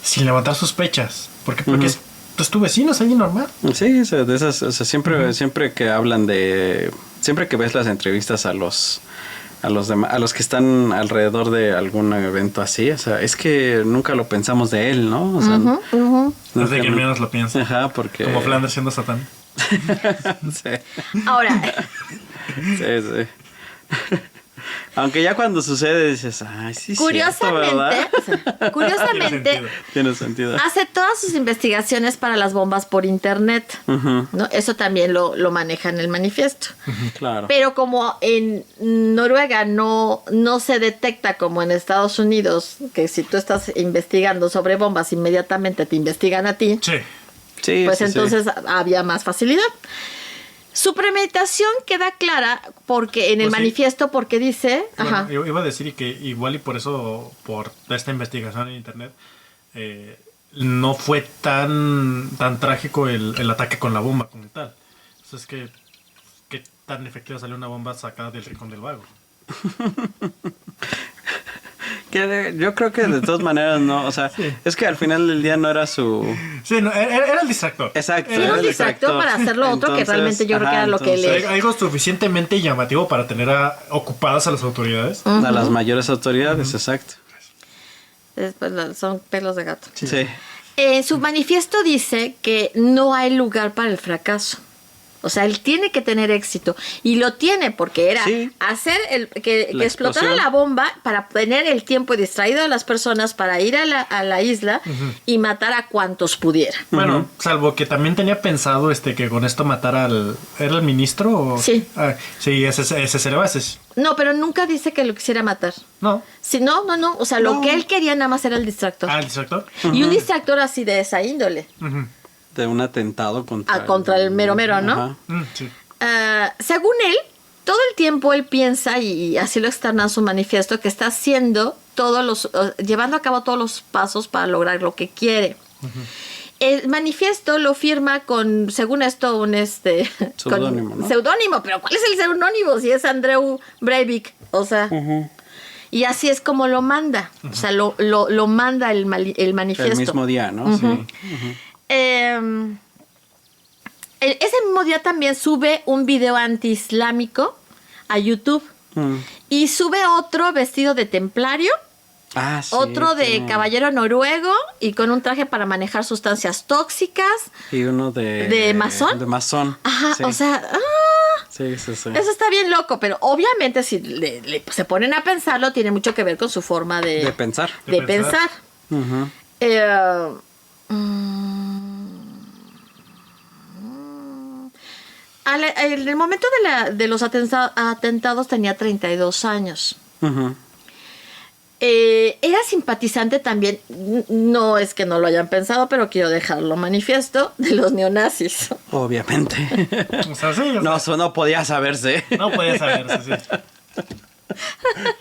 sin levantar sospechas. Porque es tu vecino, es alguien normal.
Sí, de esas, o sea, siempre que hablan siempre que ves las entrevistas a los que están alrededor de algún evento así, o sea, es que nunca lo pensamos de él, ¿no? O sea,
es de quien menos lo piensa.
Ajá, porque...
Como Flanders siendo Satán.
Sí.
Ahora.
Sí. Aunque ya cuando sucede dices, ay, sí,
curiosamente,
tiene sentido.
Hace todas sus investigaciones para las bombas por internet, ¿no? Eso también lo maneja en el manifiesto.
Claro.
Pero como en Noruega no se detecta como en Estados Unidos, que si tú estás investigando sobre bombas, inmediatamente te investigan a ti.
Sí.
Pues entonces había más facilidad. Su premeditación queda clara porque en el manifiesto, porque dice...
Bueno, yo iba a decir que igual y por eso, por esta investigación en internet, no fue tan trágico el ataque con la bomba como tal. Entonces, ¿qué tan efectiva salió una bomba sacada del Rincón del Vago?
Yo creo que de todas maneras no, o sea, es que al final del día no era su...
Sí, no, era el distractor.
Exacto.
Era un distractor para hacer lo otro, que realmente yo creo que era lo que él...
Algo suficientemente llamativo para tener ocupadas a las autoridades.
A las mayores autoridades, exacto.
Después son pelos de gato.
Sí.
Su manifiesto dice que no hay lugar para el fracaso. O sea, él tiene que tener éxito. Y lo tiene porque era hacer que explotara la bomba para tener el tiempo distraído de las personas para ir a la isla y matar a cuantos pudiera.
Bueno, salvo que también tenía pensado que con esto matara ¿era el ministro?
Sí.
Sí, ese Cervantes.
No, pero nunca dice que lo quisiera matar.
No.
Sí, no. O sea, lo que él quería nada más era el distractor.
¿El distractor?
Y un distractor así de esa índole.
De un atentado
contra el mero mero, ¿no?
Ajá.
Sí.
Según él, todo el tiempo él piensa, y así lo externa en su manifiesto, que está haciendo llevando a cabo todos los pasos para lograr lo que quiere. El manifiesto lo firma con, según esto, un
Seudónimo, ¿no?
Seudónimo, pero ¿cuál es el seudónimo? Si es Andreu Breivik, o sea. Y así es como lo manda. O sea, lo manda el manifiesto.
El mismo día, ¿no? Sí.
Ese mismo día también sube un video antiislámico a YouTube. Y sube otro vestido de templario.
Ah, sí,
Otro de caballero noruego y con un traje para manejar sustancias tóxicas.
Y uno de...
¿De masón?
De masón.
Ajá,
sí.
o sea...
Sí, sí, sí.
Eso está bien loco, pero obviamente si se ponen a pensarlo, tiene mucho que ver con su forma de
pensar.
De pensar.
Ujú.
En el momento de los atentados tenía 32 años.
Ujú.
Era simpatizante también, no es que no lo hayan pensado, pero quiero dejarlo manifiesto, de los neonazis.
Obviamente.
O sea, sí,
No, eso no podía saberse.
no podía saberse, sí.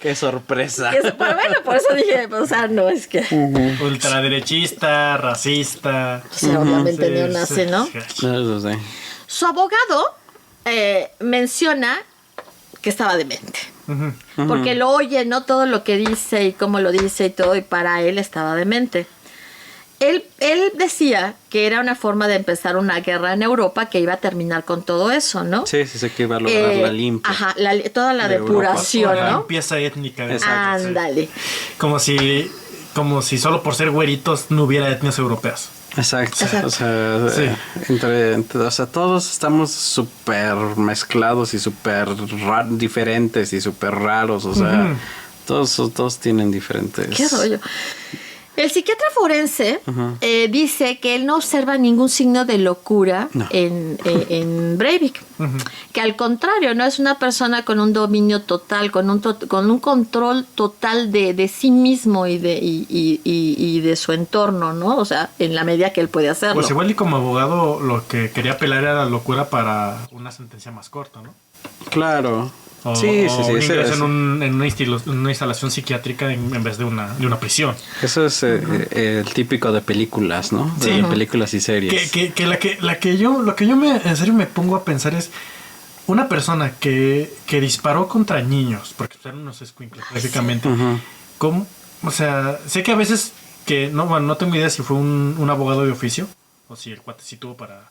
Qué sorpresa.
Pero bueno, por eso dije, o sea, no es que...
Ultraderechista, racista.
O sea, obviamente
Sí,
neonazi,
sí,
¿no?
sí.
Eso sí.
Su abogado menciona que estaba demente. Porque lo oye, ¿no? Todo lo que dice y cómo lo dice y todo, y para él estaba demente. Él decía que era una forma de empezar una guerra en Europa que iba a terminar con todo eso, ¿no?
Sí, sí, sí, que iba a lograr la limpia.
Ajá, toda la
de
depuración,
La
¿no?
limpieza étnica. De
Exacto,
Ándale.
Como si solo por ser güeritos no hubiera etnias europeas.
Exacto.
Exacto.
O sea,
Sí.
o sea, todos estamos súper mezclados y súper diferentes y súper raros. O sea, todos tienen diferentes.
Qué rollo. El psiquiatra forense dice que él no observa ningún signo de locura
No.
en Breivik. Que al contrario, no es una persona con un dominio total, con un control total de sí mismo y de su entorno, ¿no? O sea, en la medida que él puede hacerlo.
Pues igual y como abogado lo que quería apelar era la locura para una sentencia más corta, ¿no?
Claro.
O,
sí,
o
sí, sí.
un
ese-
ingreso
ese-
en una instalación psiquiátrica en vez de una prisión.
Eso es el típico de películas, ¿no? De
Sí.
películas y series.
Que lo que yo en serio me pongo a pensar es una persona que disparó contra niños, porque eran unos escuincles, básicamente. ¿Cómo? O sea, sé que a veces no tengo idea si fue un abogado de oficio o si el cuate sí tuvo para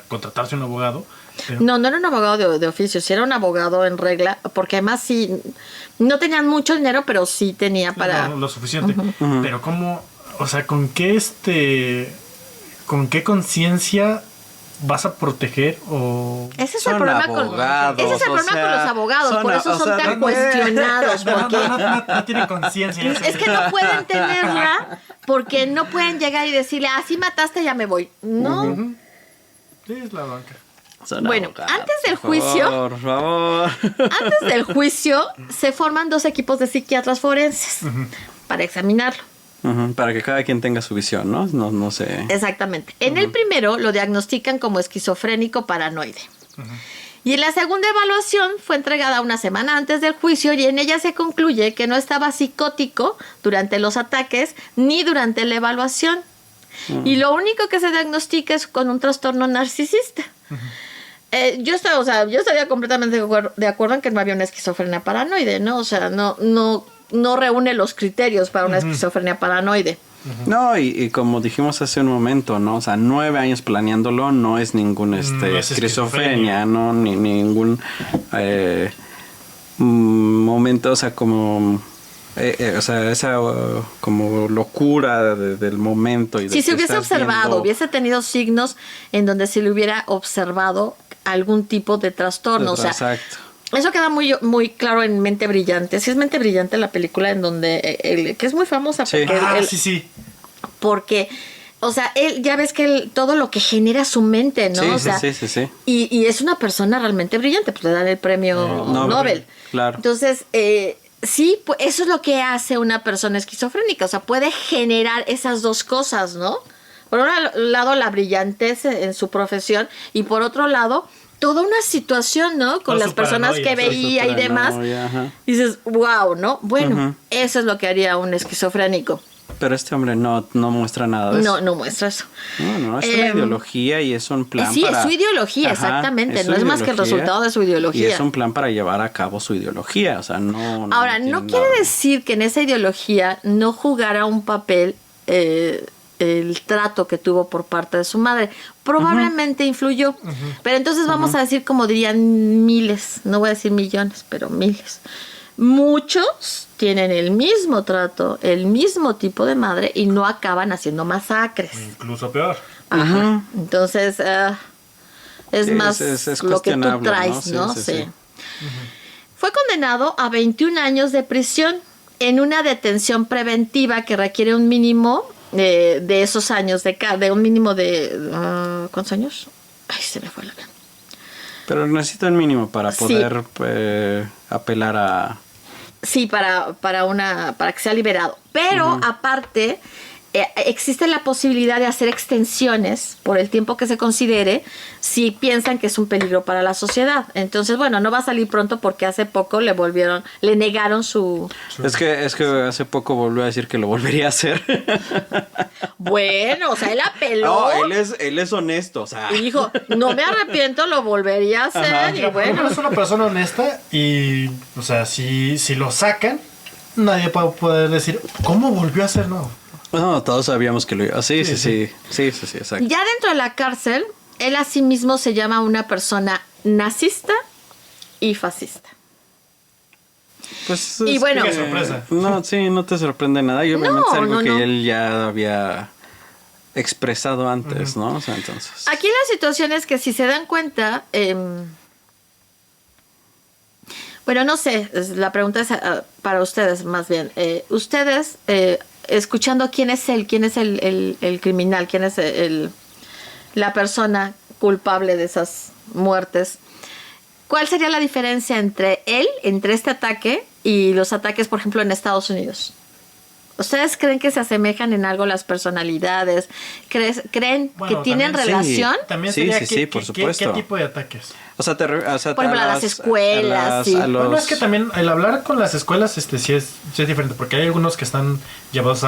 contratarse un abogado. Pero
No era un abogado de oficio, sí era un abogado en regla, porque además sí, no tenían mucho dinero, pero sí tenía para...
no, lo suficiente. Pero cómo, o sea, ¿con qué conciencia vas a proteger o
Ese es
Son
el problema
abogados,
ese es el
o
problema
sea,
con los abogados, por eso
o
son
sea,
tan
no-
cuestionados, porque
no tiene conciencia?
es que no pueden tenerla, porque no pueden llegar y decirle, así mataste, ya me voy. No.
Sí, es la banca.
Son
Bueno,
abogados,
antes del
por
juicio-
favor, Por favor.
Antes del juicio se forman 2 equipos de psiquiatras forenses para examinarlo.
Para que cada quien tenga su visión, ¿no? No sé.
Exactamente. En el primero lo diagnostican como esquizofrénico paranoide. Y en la segunda evaluación fue entregada una semana antes del juicio y en ella se concluye que no estaba psicótico durante los ataques ni durante la evaluación. Y lo único que se diagnostica es con un trastorno narcisista. Yo estaría completamente de acuerdo en que no había una esquizofrenia paranoide, ¿no? O sea, no reúne los criterios para una esquizofrenia paranoide.
No, y como dijimos hace un momento, ¿no? O sea, 9 años planeándolo no es ningún
No es
esquizofrenia, ¿no? Ni ningún momento, o sea, como... o sea, esa como locura del momento. Y de
Si se
que
hubiese
estás
observado,
viendo-
hubiese tenido signos en donde se le hubiera observado algún tipo de trastorno. O sea,
Exacto.
eso queda muy claro en Mente Brillante. Sí es Mente Brillante la película en donde, que es muy famosa
Sí.
porque,
Sí.
porque o sea, él, ya ves que todo lo que genera su mente, ¿no?
Sí,
o
sí,
sea,
sí.
Y es una persona realmente brillante, pues le dan el premio Nobel.
Claro.
Entonces, sí, pues eso es lo que hace una persona esquizofrénica, o sea, puede generar esas dos cosas, ¿no? Por un lado, la brillantez en su profesión y por otro lado, toda una situación, ¿no? Con las personas que veía y demás. Dices, wow, ¿no? Bueno, eso es lo que haría un esquizofrénico.
Pero este hombre no muestra nada de eso.
No muestra eso.
No, es una ideología y es un plan
sí, es su ideología, exactamente. No es más que el resultado de su ideología.
Y es un plan para llevar a cabo su ideología, o sea, no...
Ahora, no quiere decir que en esa ideología no jugara un papel el trato que tuvo por parte de su madre. Probablemente influyó. Pero entonces vamos a decir, como dirían miles, no voy a decir millones, pero miles. Muchos tienen el mismo trato, el mismo tipo de madre y no acaban haciendo masacres.
Incluso peor.
Ajá. Entonces, es
sí,
más
es
lo que tú traes, ¿no? Sí. Fue condenado a 21 años de prisión en una detención preventiva que requiere un mínimo de esos años, de un mínimo de... ¿cuántos años? Ay, se me fue la gana.
Pero necesita el mínimo para poder apelar a...
Sí, para que sea liberado. Pero aparte, existe la posibilidad de hacer extensiones por el tiempo que se considere si piensan que es un peligro para la sociedad. Entonces, bueno, no va a salir pronto porque hace poco le negaron su...
Es que hace poco volvió a decir que lo volvería a hacer.
Bueno, o sea, él apeló.
No, él es honesto, o sea.
Y dijo, no me arrepiento, lo volvería a hacer.
Ajá.
Y bueno,
Es una persona honesta y, o sea, si lo sacan, nadie va a poder decir, ¿cómo volvió a hacer? No,
todos sabíamos que lo iba. Sí, exacto.
Ya dentro de la cárcel, él a sí mismo se llama una persona nazista y fascista.
Pues
y bueno,
qué sorpresa.
No te sorprende nada. Y obviamente es algo que
no.
él ya había expresado antes, ¿no? O sea, entonces.
Aquí la situación es que si se dan cuenta, bueno, no sé, la pregunta es para ustedes más bien. Ustedes, escuchando quién es el criminal, quién es la persona culpable de esas muertes, ¿cuál sería la diferencia entre este ataque y los ataques, por ejemplo, en Estados Unidos? ¿Ustedes creen que se asemejan en algo las personalidades? ¿Creen que tienen relación?
También
sí, por supuesto.
¿Qué tipo de ataques?
O sea,
por ejemplo, a las escuelas.
Bueno, es que también el hablar con las escuelas sí es diferente, porque hay algunos que están llevados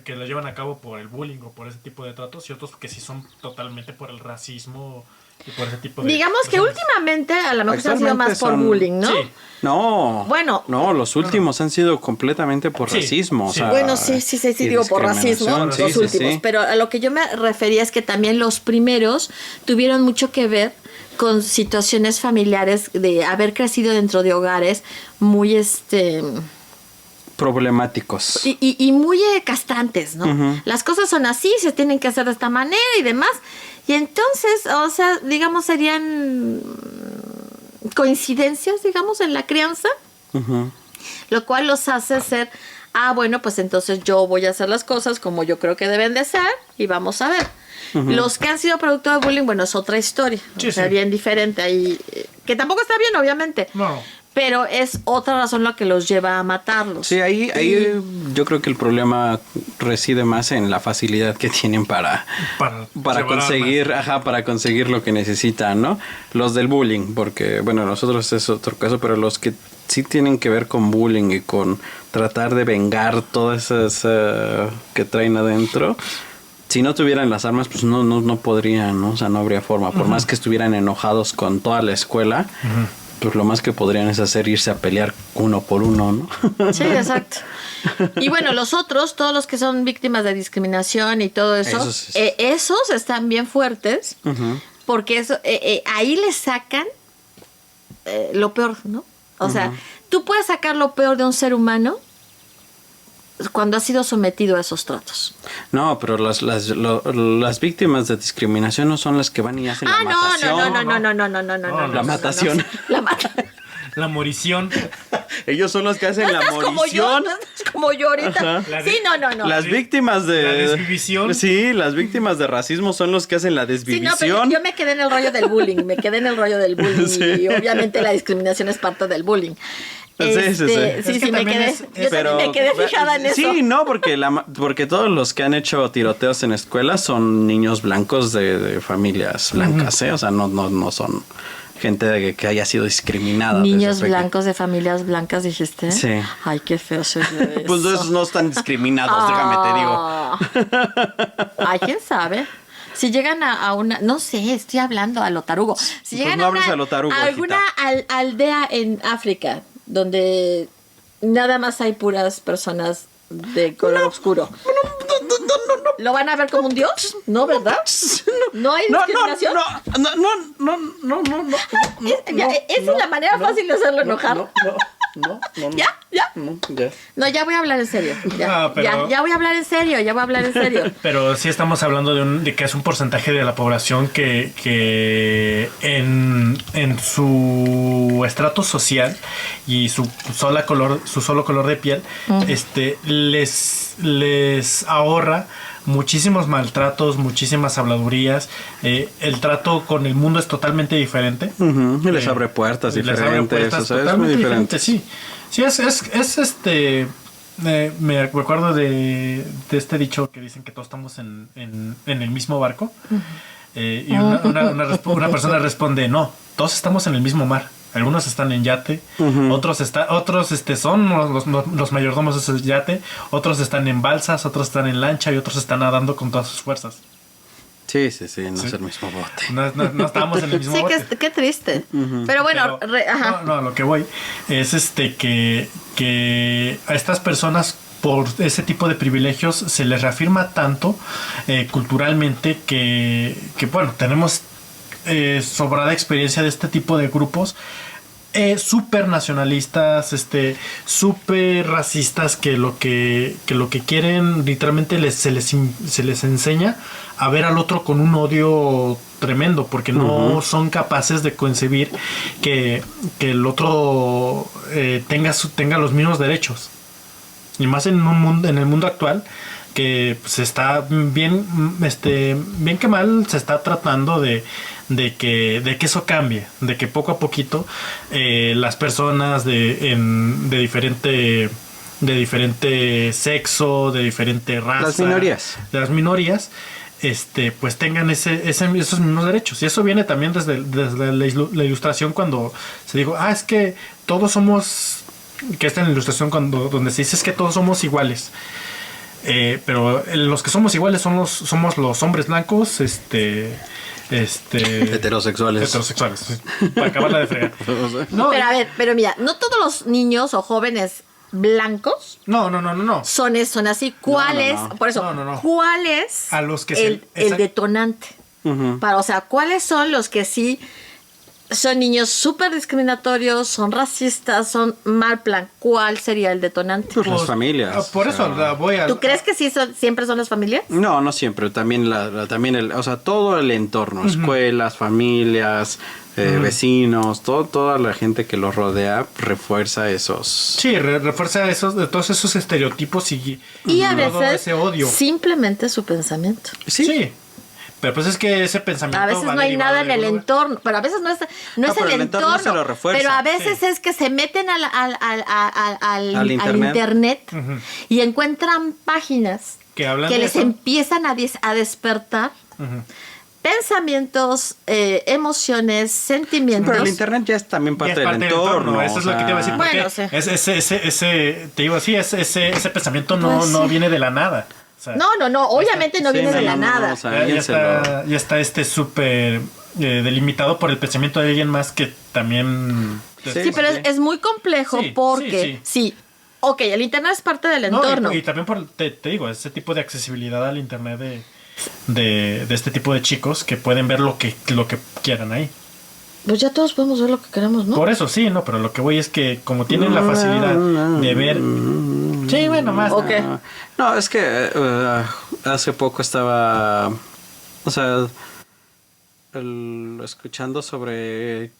que lo llevan a cabo por el bullying o por ese tipo de tratos, y otros que sí son totalmente por el racismo y por ese tipo de...
Digamos que últimamente a lo mejor se ha sido más por bullying, ¿no?
Sí.
No.
Bueno.
No, los últimos han sido completamente por racismo.
Sí.
O sea,
bueno, sí, digo por racismo, los últimos. Sí. Pero a lo que yo me refería es que también los primeros tuvieron mucho que ver con situaciones familiares de haber crecido dentro de hogares muy
problemáticos.
Y muy castrantes, ¿no? Las cosas son así, se tienen que hacer de esta manera y demás. Y entonces, o sea, digamos, serían coincidencias, digamos, en la crianza, lo cual los hace ser, bueno, pues entonces yo voy a hacer las cosas como yo creo que deben de ser y vamos a ver. Los que han sido producto de bullying, bueno, es otra historia, bien diferente ahí, que tampoco está bien, obviamente.
No.
Pero es otra razón lo que los lleva a matarlos.
Sí, ahí yo creo que el problema reside más en la facilidad que tienen para conseguir, para conseguir lo que necesitan, ¿no? Los del bullying, porque, bueno, nosotros es otro caso, pero los que sí tienen que ver con bullying y con tratar de vengar todas esas que traen adentro, si no tuvieran las armas, pues no podrían, ¿no? O sea, no habría forma. Por más que estuvieran enojados con toda la escuela, pues lo más que podrían es irse a pelear uno por uno, ¿no?
Sí, exacto. Y bueno, los otros, todos los que son víctimas de discriminación y todo eso, esos están bien fuertes, porque eso ahí les sacan lo peor, ¿no? O sea, tú puedes sacar lo peor de un ser humano cuando ha sido sometido a esos tratos.
No, pero las víctimas de discriminación no son las que van y hacen la matación.
No.
La matación.
La morición.
Ellos son los que hacen la morición.
No estás como yo ahorita. Sí, no.
Las víctimas de...
La desvivisión.
Sí, las vítimas de racismo son los que hacen la desvivisión.
Sí, no, pero yo me quedé en el rollo del bullying. Sí. Y obviamente la discriminación es parte del bullying. Sí, me quedé, yo también me quedé fijada en eso.
Sí, no, porque todos los que han hecho tiroteos en escuelas son niños blancos de familias blancas, O sea, no son gente que haya sido discriminada.
Niños blancos de familias blancas, dijiste.
Sí.
Ay, qué feo soy yo.
Pues esos no están discriminados, déjame te digo.
Ay, quién sabe. Si llegan a una, no sé, estoy hablando a lo tarugo. Si
Pues
llegan
no hables a lo tarugo,
a alguna aldea en África donde nada más hay puras personas de color oscuro. ¿Lo van a ver como un dios? ¿No, verdad? ¿No hay discriminación?
No.
Esa es la manera fácil de hacerlo enojar.
No.
¿Ya? No, ya voy a hablar en serio. Ya voy a hablar en serio.
Pero sí estamos hablando de que es un porcentaje de la población que en su estrato social y su solo color de piel, les ahorra muchísimos maltratos, muchísimas habladurías. El trato con el mundo es totalmente diferente.
Y les abre puertas diferentes. O sea, es muy diferente.
Sí, me acuerdo de este dicho que dicen que todos estamos en el mismo barco. Y una persona responde, no, todos estamos en el mismo mar. Algunos están en yate, otros son los mayordomos de ese yate, otros están en balsas, otros están en lancha y otros están nadando con todas sus fuerzas.
Sí, no es el mismo bote.
No estábamos en el mismo bote.
Sí, qué triste. Pero bueno,
No, a lo que voy es que a estas personas por ese tipo de privilegios se les reafirma tanto culturalmente que bueno, tenemos sobrada experiencia de este tipo de grupos súper nacionalistas, súper racistas, que lo que quieren literalmente se les enseña a ver al otro con un odio tremendo, porque no son capaces de concebir que el otro tenga los mismos derechos, y más en el mundo actual, que se está bien que mal se está tratando de que eso cambie, de que poco a poquito las personas de diferente sexo, de diferente raza, las minorías pues tengan esos mismos derechos. Y eso viene también desde la ilustración, cuando se dijo, es que todos somos, que está en la ilustración donde se dice es que todos somos iguales. Pero los que somos iguales somos los hombres blancos,
heterosexuales.
Para acabarla de fregar.
No, pero mira, no todos los niños o jóvenes blancos son así. ¿Cuál es? Por eso, ¿cuál es
a los que
el detonante? O sea, ¿cuáles son los que sí son niños súper discriminatorios, son racistas, son mal plan? ¿Cuál sería el detonante?
Pues las familias.
Por eso voy a...
¿Tú crees que sí siempre son las familias?
No siempre. También o sea, todo el entorno, escuelas, familias, vecinos, toda la gente que los rodea refuerza esos...
Sí, refuerza todos esos estereotipos y
a veces
ese odio.
Simplemente su pensamiento.
Sí. Pero pues es que ese pensamiento...
A veces no hay nada en el entorno, pero a veces no es el entorno,
no se lo refuerza,
pero a veces es que se meten al internet y encuentran páginas que les empiezan a despertar pensamientos, emociones, sentimientos.
Pero el internet ya es también parte del entorno.
Eso es lo que te iba a decir.
Bueno,
ese pensamiento no viene de la nada. O sea,
no, obviamente no viene de la nada.
O sea,
ya está súper delimitado por el pensamiento de alguien más que también...
Sí, pero es muy complejo porque ok, el internet es parte del entorno.
Y también te digo, ese tipo de accesibilidad al internet de este tipo de chicos que pueden ver lo que quieran ahí.
Pues ya todos podemos ver lo que queramos, ¿no?
Por eso sí, pero lo que voy es que como tienen la facilidad de ver... Sí, bueno, más.
Okay.
No, es que hace poco estaba, o sea, escuchando sobre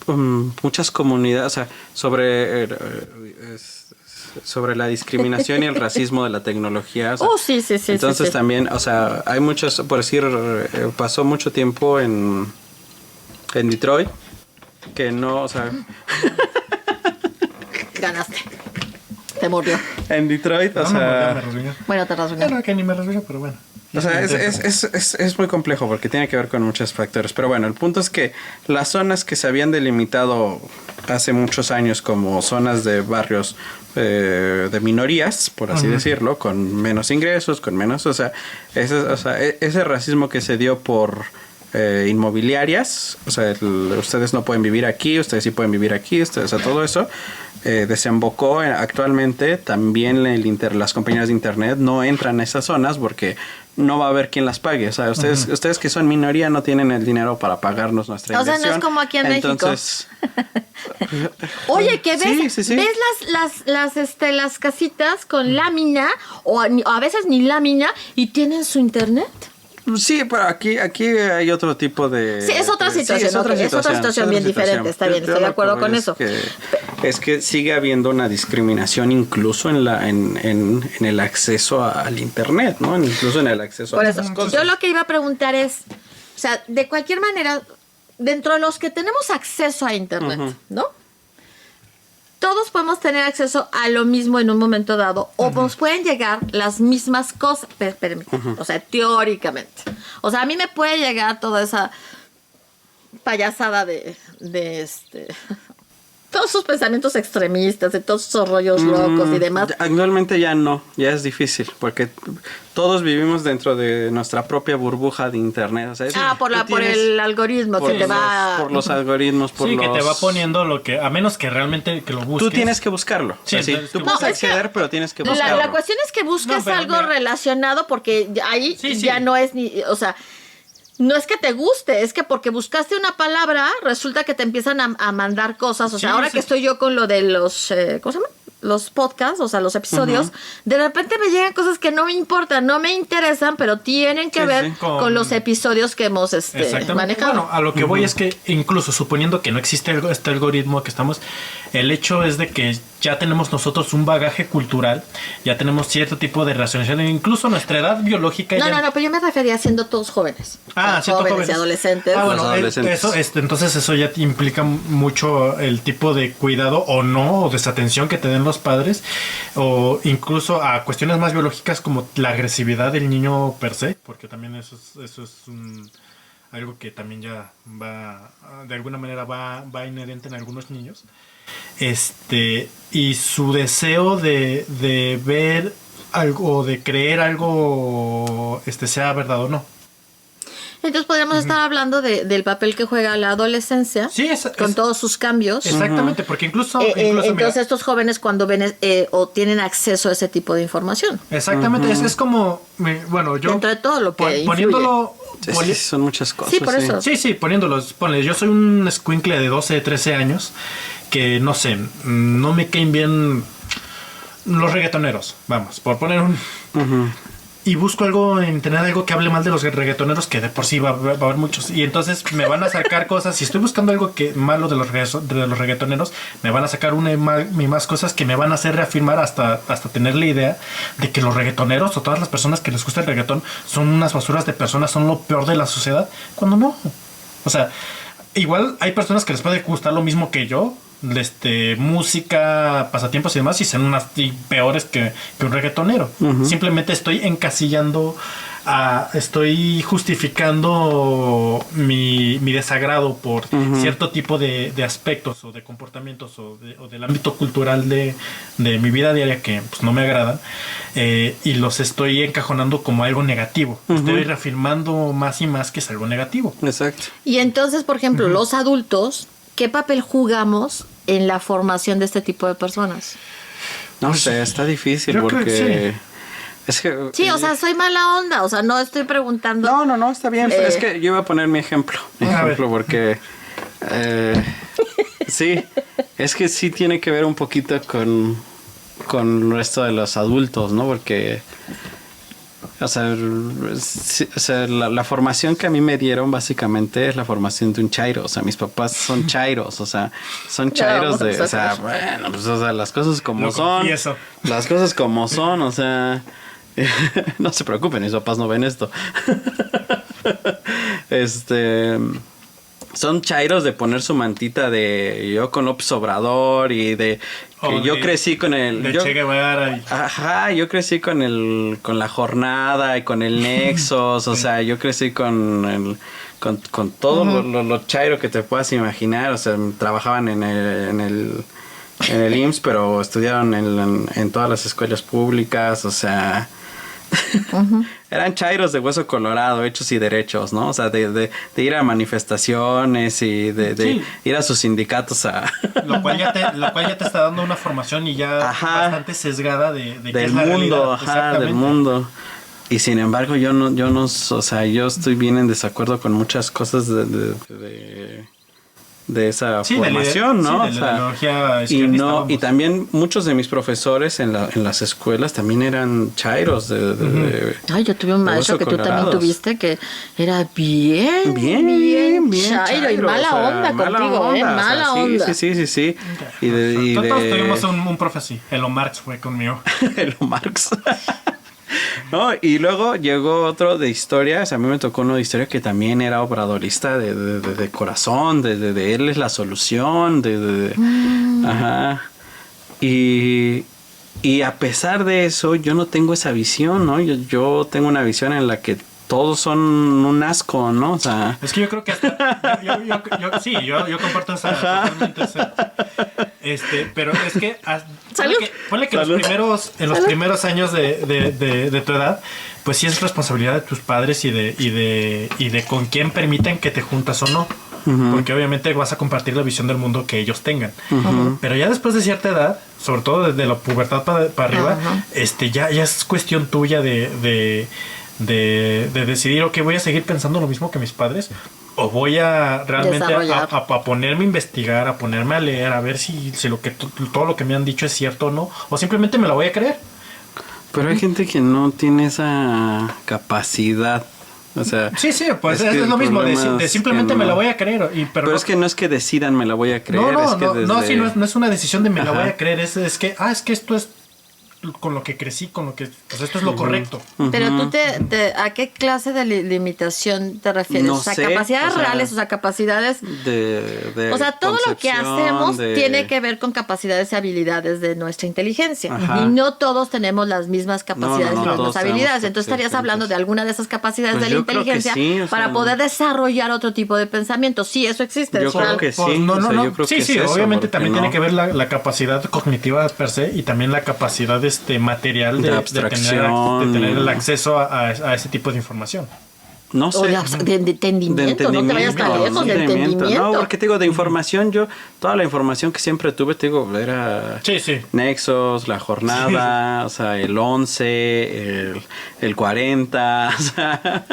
muchas comunidades, o sea, sobre la discriminación y el racismo de la tecnología. O sea,
sí.
Entonces también, o sea, hay muchos, por decir, pasó mucho tiempo en Detroit, que no, o sea...
ganaste. Te mordió.
En Detroit, o
No,
sea...
me rasguñó.
Bueno, te rasguñó.
No, que ni me rasguñó, pero bueno.
O sea, es muy complejo porque tiene que ver con muchos factores. Pero bueno, el punto es que las zonas que se habían delimitado hace muchos años como zonas de barrios de minorías, por así decirlo, con menos ingresos, con menos... O sea, ese racismo que se dio por inmobiliarias, o sea, ustedes no pueden vivir aquí, ustedes sí pueden vivir aquí, ustedes, o sea, todo eso... desembocó actualmente también las compañías de internet no entran a esas zonas porque no va a haber quien las pague. O sea, ustedes que son minoría no tienen el dinero para pagarnos nuestra inversión.
O sea, no es como aquí en
Entonces,
México. Oye, ¿qué ves?
Sí.
¿Ves las casitas con lámina o a veces ni lámina y tienen su internet?
Sí, pero aquí hay otro tipo de...
Sí, es otra situación, es otra situación bien diferente, está bien, estoy de acuerdo con eso.
Es que sigue habiendo una discriminación incluso en el acceso al internet, ¿no? Incluso en el acceso
Por
a
eso,
esas cosas.
yo lo que iba a preguntar es, o sea, de cualquier manera, dentro de los que tenemos acceso a internet, ¿no? Todos podemos tener acceso a lo mismo en un momento dado o nos pueden llegar las mismas cosas, o sea, teóricamente. O sea, a mí me puede llegar toda esa payasada de todos sus pensamientos extremistas, de todos esos rollos locos y demás.
Actualmente ya no, ya es difícil, porque todos vivimos dentro de nuestra propia burbuja de internet. O sea,
por el algoritmo que te va...
Por los algoritmos,
que te va poniendo lo que... A menos que realmente que lo busques.
Tú tienes que buscarlo.
Sí,
o sea,
entonces,
tú puedes acceder, pero tienes que buscarlo.
La cuestión es que busques algo relacionado porque ahí ya no es ni... O sea... No es que te guste, es que porque buscaste una palabra, resulta que te empiezan a mandar cosas. O sea, ahora que estoy yo con lo de los, ¿cómo se llama? Los podcasts, o sea, los episodios, de repente me llegan cosas que no me importan, no me interesan, pero tienen que ver con los episodios que hemos manejado.
Bueno, a lo que voy es que incluso suponiendo que no existe este algoritmo que estamos, el hecho es de que ya tenemos nosotros un bagaje cultural, ya tenemos cierto tipo de relacionación, incluso nuestra edad biológica.
No, pero yo me refería siendo todos jóvenes.
Siendo jóvenes
y adolescentes.
Bueno, entonces eso ya implica mucho el tipo de cuidado o no, o desatención que te den los padres, o incluso a cuestiones más biológicas como la agresividad del niño per se, porque también eso es algo que también ya va, de alguna manera va inherente en algunos niños. Y su deseo de ver algo, de creer algo, sea verdad o no.
Entonces podríamos estar hablando del papel que juega la adolescencia con todos sus cambios.
Exactamente, porque incluso
entonces estos jóvenes cuando ven o tienen acceso a ese tipo de información.
Exactamente, es como, bueno, yo
dentro de todo lo que
poniéndolo...
son muchas cosas.
Sí, por eso.
Sí, ponle, yo soy un escuincle de 12, 13 años que, no sé, no me caen bien los reggaetoneros, vamos, por poner un... Y busco tener algo que hable mal de los reggaetoneros, que de por sí va a haber muchos. Y entonces me van a sacar cosas. Si estoy buscando algo malo de los reggaetoneros, me van a sacar una y más cosas que me van a hacer reafirmar hasta tener la idea de que los reggaetoneros o todas las personas que les gusta el reggaetón son unas basuras de personas, son lo peor de la sociedad. Cuando no. O sea, igual hay personas que les puede gustar lo mismo que yo. Música, pasatiempos y demás, y son unas peores que un reggaetonero. Simplemente estoy encasillando, estoy justificando mi desagrado por cierto tipo de aspectos o de comportamientos o del ámbito cultural de mi vida diaria que pues, no me agradan, y los estoy encajonando como algo negativo. Estoy reafirmando más y más que es algo negativo.
Exacto.
Y entonces, por ejemplo, los adultos, ¿qué papel jugamos en la formación de este tipo de personas?
No sé, está difícil porque... Es que...
Sí, o sea, soy mala onda, o sea, no estoy preguntando...
No, está bien, es que yo iba a poner mi ejemplo porque... sí, es que sí tiene que ver un poquito con el resto de los adultos, ¿no? Porque... O sea, la formación que a mí me dieron básicamente es la formación de un chairo. O sea, mis papás son chairos. O sea, son chairos de... O sea, bueno, pues o sea, las cosas como son. Las cosas como son, o sea... no se preocupen, mis papás no ven esto. son chairos de poner su mantita de yo con López Obrador y de que yo crecí con el
de Che Guevara
ajá, yo crecí con la jornada y con el Nexos, o sea, yo crecí con todo lo chairo que te puedas imaginar, o sea, trabajaban en el IMSS, pero estudiaron en todas las escuelas públicas, o sea, eran chairos de hueso colorado, hechos y derechos, ¿no? O sea, de ir a manifestaciones y de ir a sus sindicatos a...
Lo cual ya te está dando una formación y ya bastante sesgada de
del
qué es la
mundo,
realidad.
del mundo. Y sin embargo, yo no, o sea, yo estoy bien en desacuerdo con muchas cosas de esa formación, ¿no?
Sí, de la ideología
izquierdista, y también muchos de mis profesores en las escuelas también eran chairos
Ay, yo tuve un maestro que tú también tuviste que era bien chairo y mala onda contigo, mala onda.
Sí.
Todos tuvimos un profe así. Elo Marx fue conmigo.
Elo Marx. No, y luego llegó otro de historia, o sea, a mí me tocó uno de historia que también era obradorista de corazón, de él es la solución, ajá. Y a pesar de eso, yo no tengo esa visión, ¿no? Yo tengo una visión en la que todos son un asco, ¿no? O sea...
Es que yo creo que hasta... yo comparto esa... pero es que... Ponle que en los primeros años de tu edad, pues sí es responsabilidad de tus padres y de con quién permiten que te juntas o no. Porque obviamente vas a compartir la visión del mundo que ellos tengan. Pero ya después de cierta edad, sobre todo desde la pubertad para arriba, ya es cuestión tuya de decidir, ok, voy a seguir pensando lo mismo que mis padres o voy a realmente a ponerme a investigar, a ponerme a leer, a ver si todo lo que me han dicho es cierto o no, o simplemente me la voy a creer.
Pero hay gente que no tiene esa capacidad. O sea,
sí, pues es lo mismo, de simplemente me la voy a creer. Pero
es que no es que decidan me la voy a creer.
No es una decisión de me la voy a creer, es que esto es con lo que crecí, pues esto es lo correcto.
Pero tú ¿a qué clase de limitación te refieres?
No
o sea,
sé,
capacidades reales, o sea, capacidades o sea, todo lo que hacemos tiene que ver con capacidades y habilidades de nuestra inteligencia. Y no todos tenemos las mismas capacidades y las mismas habilidades. Entonces estarías hablando de alguna de esas capacidades de la inteligencia para poder desarrollar otro tipo de pensamiento. Sí, eso existe.
Yo creo que sí.
Sí, obviamente también tiene que ver la capacidad cognitiva per se y también la capacidad material de tener el acceso a ese tipo de información.
No sé.
De entendimiento, no te vayas tan lejos, de entendimiento.
No, porque te digo, de información, toda la información que siempre tuve, te digo, era Nexos, la jornada, o sea, el 11, el 40, o sea...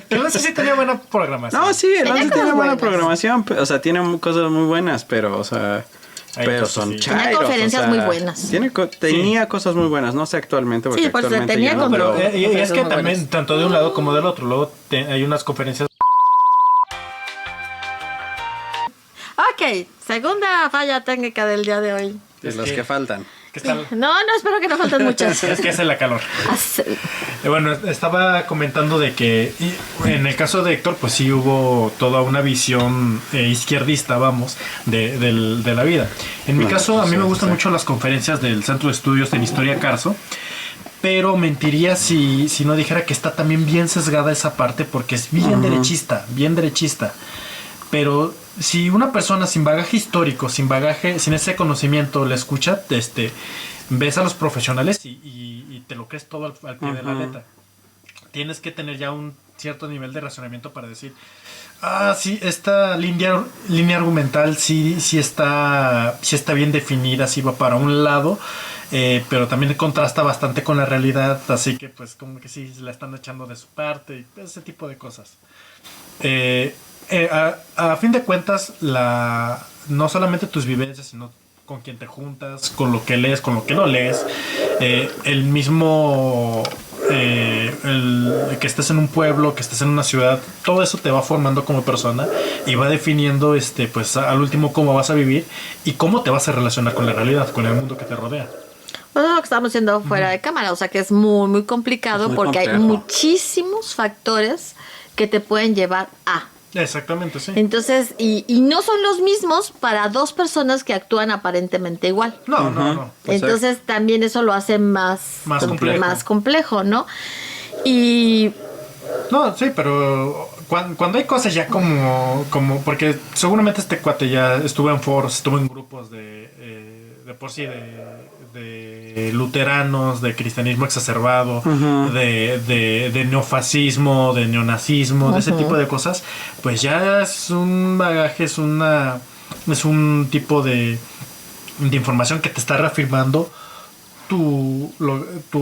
El 11 sí tenía buena programación.
No, sí, el 11 tiene buena programación, o sea, tiene cosas muy buenas, pero, o sea... Pero son chairos.
Tenía conferencias muy buenas.
Tenía cosas muy buenas, no sé actualmente. Porque
sí, pues
actualmente
tenía
no, pero...
y es que también, tanto de un lado como del otro, luego hay unas conferencias.
Ok, segunda falla técnica del día de hoy.
De las que faltan.
No, espero que no falten muchas.
Es que hace la calor. Bueno, estaba comentando de que en el caso de Héctor, pues sí hubo toda una visión izquierdista, vamos, de la vida. En mi caso, a mí me gustan mucho las conferencias del Centro de Estudios en Historia Carso, pero mentiría si no dijera que está también bien sesgada esa parte, porque es bien derechista. Pero si una persona sin bagaje histórico, sin ese conocimiento la escucha, ves a los profesionales y te lo crees todo al pie de la letra. Tienes que tener ya un cierto nivel de razonamiento para decir, sí, esta línea argumental sí está bien definida, sí va para un lado, pero también contrasta bastante con la realidad, así que pues como que sí la están echando de su parte y ese tipo de cosas. A fin de cuentas, no solamente tus vivencias, sino con quien te juntas, con lo que lees, con lo que no lees, el mismo que estés en un pueblo, que estés en una ciudad, todo eso te va formando como persona y va definiendo pues al último cómo vas a vivir y cómo te vas a relacionar con la realidad, con el mundo que te rodea.
Bueno, lo que estamos haciendo fuera de cámara, o sea que es muy, muy complicado porque hay muchísimos factores que te pueden llevar a.
Exactamente, sí.
Entonces, y no son los mismos para dos personas que actúan aparentemente igual.
No.
Entonces también eso lo hace más complejo, ¿no? Y...
No, sí, pero cuando hay cosas ya como porque seguramente este cuate ya estuvo en foros, estuvo en grupos de por sí de luteranos, de cristianismo exacerbado, de neofascismo, de neonazismo, de ese tipo de cosas, pues ya es un bagaje, es un tipo de información que te está reafirmando tu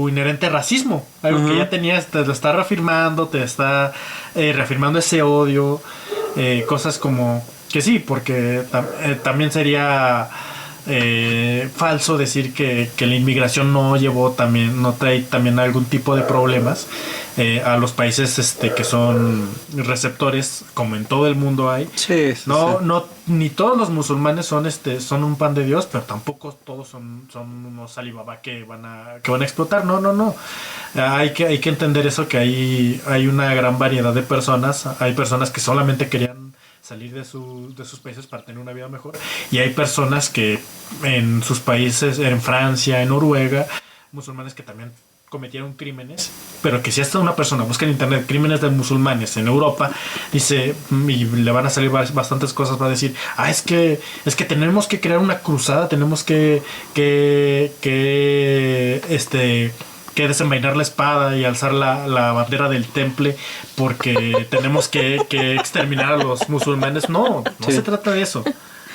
inherente racismo, algo que ya tenías, te lo está reafirmando, te está reafirmando ese odio, cosas como que sí, porque también sería falso decir que la inmigración no trae también algún tipo de problemas a los países que son receptores, como en todo el mundo hay. No, ni todos los musulmanes son un pan de Dios, pero tampoco todos son unos Alibaba que van a explotar. No. Hay que entender eso, que hay una gran variedad de personas. Hay personas que solamente querían salir de sus países para tener una vida mejor, y hay personas que en sus países, en Francia, en Noruega, musulmanes que también cometieron crímenes, pero que si hasta una persona busca en internet crímenes de musulmanes en Europa, dice, y le van a salir bastantes cosas, va a decir, es que tenemos que crear una cruzada, tenemos que desenvainar la espada y alzar la bandera del temple porque tenemos que exterminar a los musulmanes. No se trata de eso.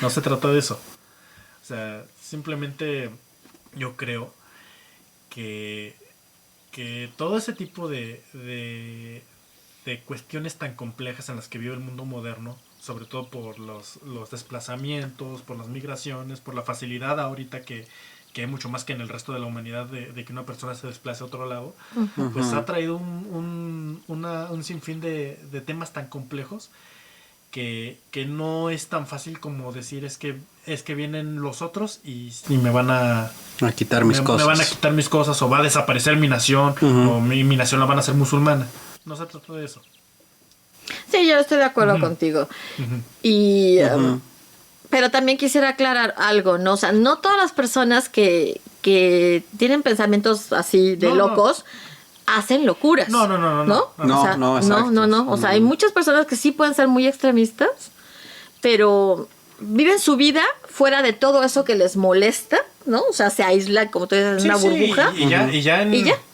No se trata de eso. O sea, simplemente yo creo que todo ese tipo de cuestiones tan complejas en las que vive el mundo moderno, sobre todo por los desplazamientos, por las migraciones, por la facilidad ahorita que hay mucho más que en el resto de la humanidad de que una persona se desplace a otro lado, pues ha traído un sinfín de temas tan complejos que no es tan fácil como decir es que vienen los otros y me van a
quitar mis cosas.
Me van a quitar mis cosas, o va a desaparecer mi nación, o mi nación la van a hacer musulmana. No se trata de eso.
Sí, yo estoy de acuerdo contigo. Y... pero también quisiera aclarar algo, ¿no? O sea, no todas las personas que tienen pensamientos así de locos hacen locuras.
No.
No. O sea, hay muchas personas que sí pueden ser muy extremistas, pero viven su vida fuera de todo eso que les molesta, ¿no? O sea, se aíslan, como tú dices, en una burbuja.
Y ya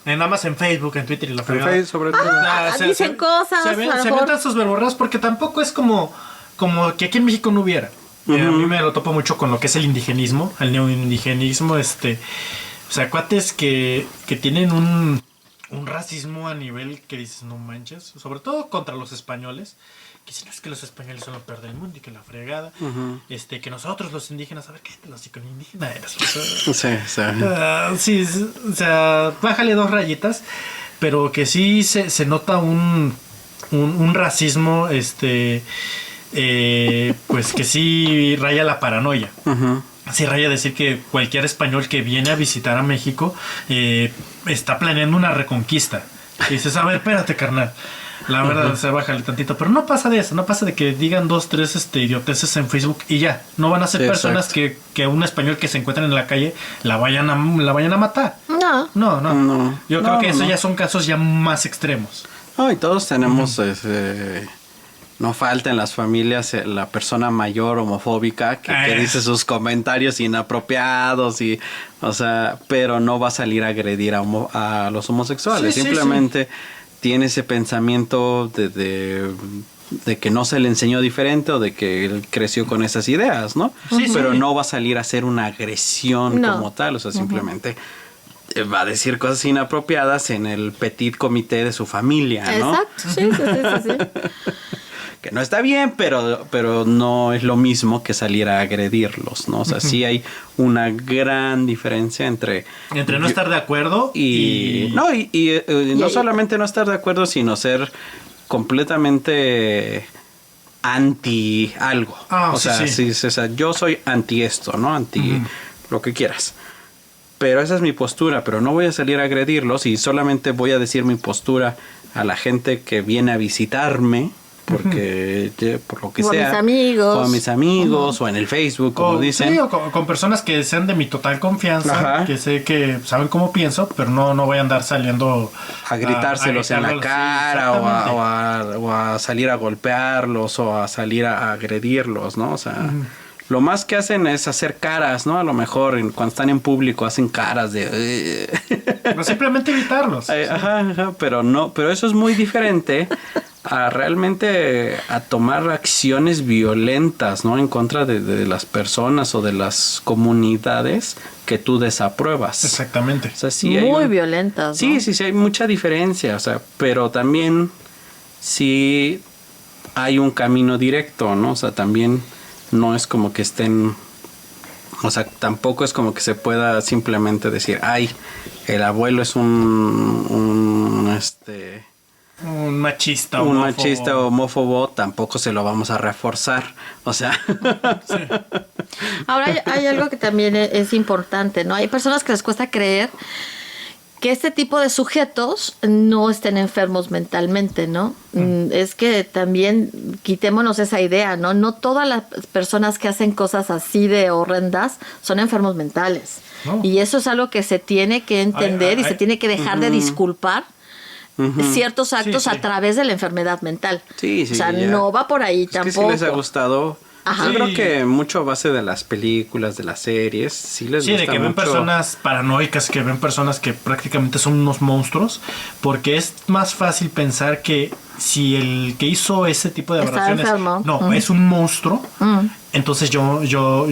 nada más en Facebook, en Twitter y la fregada.
En Facebook, sobre todo.
Dicen cosas.
Se avientan sus verborreos, porque tampoco es como que aquí en México no hubiera. A mí me lo topo mucho con lo que es el indigenismo, el neoindigenismo, o sea, cuates que tienen un racismo a nivel que dices, no manches, sobre todo contra los españoles, que si no es que los españoles son lo peor del mundo y que la fregada, que nosotros los indígenas, a ver, ¿qué con indígena eres? O sea, sí, o sea, bájale 2 rayitas, pero que sí se nota un racismo, pues que sí raya la paranoia. Sí raya decir que cualquier español que viene a visitar a México está planeando una reconquista. Y dices, a ver, espérate, carnal. La verdad, se bájale tantito. Pero no pasa de eso, no pasa de que digan 2, 3 idioteces en Facebook y ya. No van a ser personas que un español que se encuentren en la calle la vayan a matar. No. Yo creo que eso ya son casos ya más extremos.
No, y todos tenemos no falta en las familias la persona mayor homofóbica que dice sus comentarios inapropiados y, o sea, pero no va a salir a agredir a los homosexuales. Simplemente tiene ese pensamiento de que no se le enseñó diferente o de que él creció con esas ideas, ¿no? Pero no va a salir a hacer una agresión como tal, o sea, simplemente va a decir cosas inapropiadas en el petit comité de su familia, ¿no?
Exacto, sí.
Que no está bien, pero no es lo mismo que salir a agredirlos, ¿no? O sea, sí hay una gran diferencia entre
no estar de acuerdo
y no solamente no estar de acuerdo, sino ser completamente anti algo. O sea, yo soy anti esto, ¿no? Anti lo que quieras. Pero esa es mi postura, pero no voy a salir a agredirlos y solamente voy a decir mi postura a la gente que viene a visitarme, porque por lo que
o
sea,
a mis amigos,
o a mis amigos, o en el Facebook, como dicen.
Sí, o con personas que sean de mi total confianza,
Ajá.
que sé que saben cómo pienso, pero no voy a andar saliendo
A gritárselos en la
gritarlos,
cara,
sí, exactamente.
o a salir a golpearlos, o a salir a agredirlos, ¿no? O sea, lo más que hacen es hacer caras, ¿no? A lo mejor cuando están en público hacen caras de...
No, simplemente evitarlos.
Ajá, pero eso es muy diferente a realmente a tomar acciones violentas, ¿no? En contra de las personas o de las comunidades que tú desapruebas.
Exactamente.
O sea, sí
muy violentas, ¿no?
Sí, hay mucha diferencia, o sea, pero también sí hay un camino directo, ¿no? O sea, también no es como que estén... O sea, tampoco es como que se pueda simplemente decir, ay, el abuelo es un
machista
un
homófobo.
machista homófobo, tampoco se lo vamos a reforzar. O sea,
Sí.
Ahora hay algo que también es importante, ¿no? Hay personas que les cuesta creer que este tipo de sujetos no estén enfermos mentalmente, ¿no? Es que también quitémonos esa idea, ¿no? No todas las personas que hacen cosas así de horrendas son enfermos mentales.
No.
Y eso es algo que se tiene que entender y se tiene que dejar de disculpar ciertos actos
Sí, sí.
a través de la enfermedad mental.
Sí,
o sea,
ya.
no va por ahí
es
tampoco.
que sí les ha gustado.
Ajá.
Yo
Sí.
creo que mucho a base de las películas, de las series, sí les
Sí,
gusta
de que ven
mucho.
personas paranoicas, que ven personas que prácticamente son unos monstruos, porque es más fácil pensar que si el que hizo ese tipo de
Está
aberraciones
enfermo.
es un monstruo, entonces yo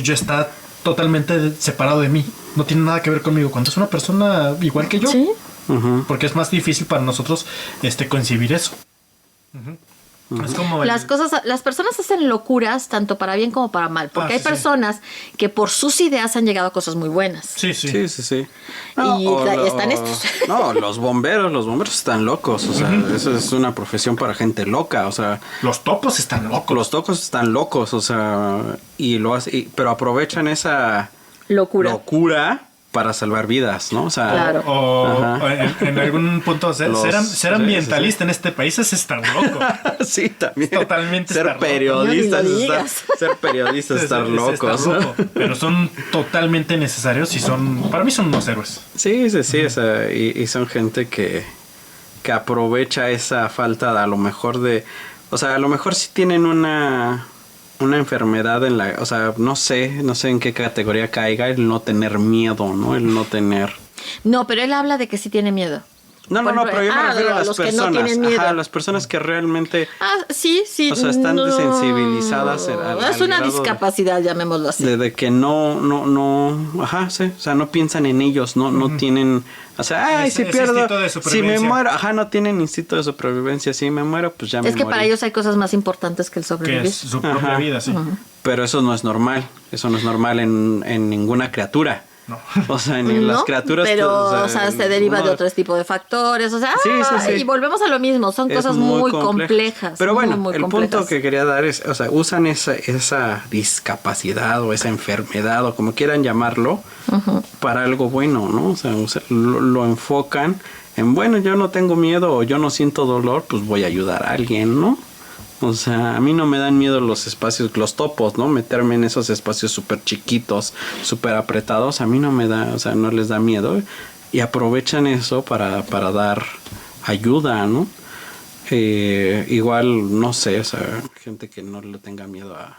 está totalmente separado de mí, no tiene nada que ver conmigo, cuando es una persona igual que yo,
Sí.
Ujú.
porque es más difícil para nosotros concebir eso. Es como
Las personas hacen locuras tanto para bien como para mal, porque hay
sí.
personas que por sus ideas han llegado a cosas muy buenas.
Sí.
Sí.
Y están estos.
No, los bomberos están locos, o sea, eso es una profesión para gente loca, o sea,
Los topos están locos.
los tocos están locos, o sea, y lo pero aprovechan esa locura para salvar vidas, ¿no? O sea,
Claro.
O en algún punto ser ambientalista en este país es estar loco.
sí, también.
Totalmente
ser
estar loco.
periodistas,
No, ni lo
estar,
digas.
ser periodistas, estar
Es
locos.
loco. Pero son totalmente necesarios y para mí son unos héroes.
Sí, o sea, y son gente que aprovecha esa falta a lo mejor o sea, a lo mejor sí tienen una enfermedad o sea, no sé en qué categoría caiga el no tener miedo, ¿no? El no tener...
No, pero él habla de que sí tiene miedo.
No, pero yo me refiero a las
los que
personas.
no tienen miedo.
Ajá, las personas que realmente...
Sí.
O sea, están desensibilizadas al
Es una
grado
discapacidad, llamémoslo así.
de que ajá, sí, o sea, no piensan en ellos, no tienen, o sea, ay, si
Ese
pierdo,
instinto de
si me
supervivencia.
muero, ajá, no tienen instinto de supervivencia, si me muero, pues ya me
Es que
morí.
para ellos hay cosas más importantes que el
Que
sobrevivir.
es su propia
Ajá.
vida, sí.
Pero eso no es normal en ninguna criatura.
No.
O sea, en las
No,
criaturas...
pero, o sea, se deriva de otro tipo de factores, o sea,
Sí.
y volvemos a lo mismo, son
Es
cosas muy complejas.
Pero bueno,
muy
el
complejas.
punto que quería dar es, o sea, usan esa discapacidad o esa enfermedad o como quieran llamarlo para algo bueno, ¿no? O sea, lo enfocan en, bueno, yo no tengo miedo o yo no siento dolor, pues voy a ayudar a alguien, ¿no? O sea, a mí no me dan miedo los espacios, los topos, ¿no? Meterme en esos espacios súper chiquitos, súper apretados, a mí no me da, o sea, no les da miedo. Y aprovechan eso para dar ayuda, ¿no? Igual, no sé, o sea, gente que no le tenga miedo a...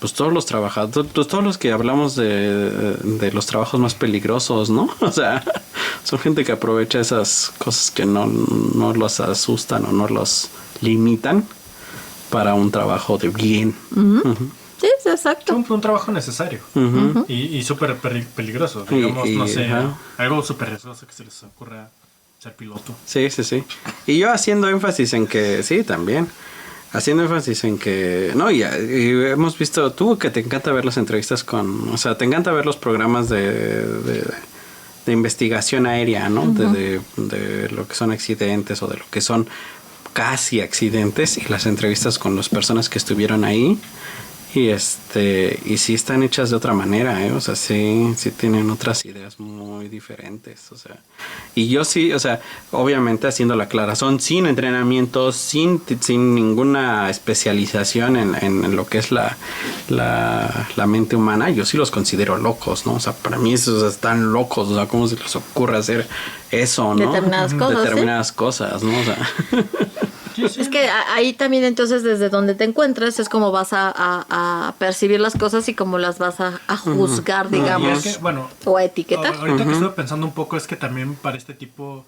Pues todos los trabajadores, pues todos los que hablamos de los trabajos más peligrosos, ¿no? O sea, son gente que aprovecha esas cosas que no los asustan o no los limitan para un trabajo de bien.
Sí, exacto.
Un trabajo necesario y súper peligroso. Digamos, no sé,
ajá.
algo súper riesgoso que se les ocurra ser piloto.
Sí. Y yo haciendo énfasis en que, sí, también. Haciendo énfasis en que, no, y hemos visto, tú que te encanta ver las entrevistas o sea, te encanta ver los programas de investigación aérea, ¿no? De lo que son accidentes o de lo que son casi accidentes y las entrevistas con las personas que estuvieron ahí y sí están hechas de otra manera, o sea, sí tienen otras ideas muy muy diferentes, o sea. Y yo sí, o sea, obviamente haciendo la aclaración, sin entrenamiento, sin ninguna especialización en lo que es la mente humana, yo sí los considero locos, ¿no? O sea, para mí esos están locos, o sea, ¿cómo se les ocurre hacer eso, no? Determinadas cosas, ¿no? O sea.
Es que ahí también entonces desde donde te encuentres es como vas a percibir las cosas y como las vas a juzgar, digamos,
es que, bueno,
o a etiquetar.
Ahorita que estuve pensando un poco es que también para este tipo,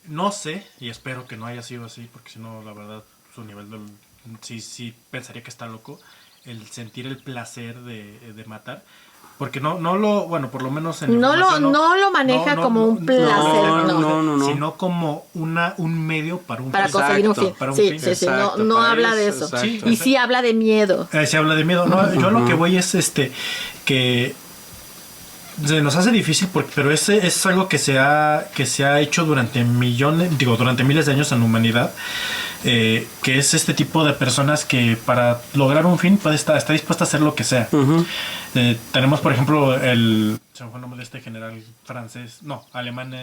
no sé, y espero que no haya sido así, porque si no, la verdad, su nivel sí pensaría que está loco, el sentir el placer de matar. Porque no lo, bueno, por lo menos en
no lo maneja como un placer,
no, sino como un medio para conseguir un fin. Para un fin.
Sí, no habla de eso. Sí, y sí habla de miedo.
Sí habla de miedo. No, yo lo que voy es que se nos hace difícil pero es algo que se ha hecho durante miles de años en la humanidad, que es este tipo de personas que para lograr un fin está dispuesta a hacer lo que sea. Tenemos por ejemplo se me fue el nombre de este general alemán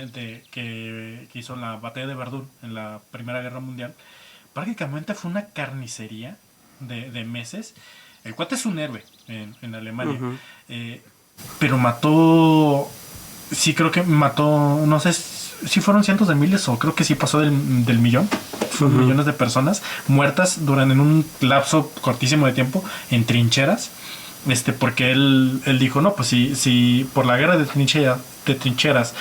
que hizo la batalla de Verdún en la Primera Guerra Mundial. Prácticamente fue una carnicería de meses. El cuate es un héroe en Alemania. Pero creo que mató, no sé si fueron cientos de miles o creo que sí pasó del millón. Fueron millones de personas muertas en un lapso cortísimo de tiempo en trincheras. Porque él dijo, no, pues si por la guerra de trincheras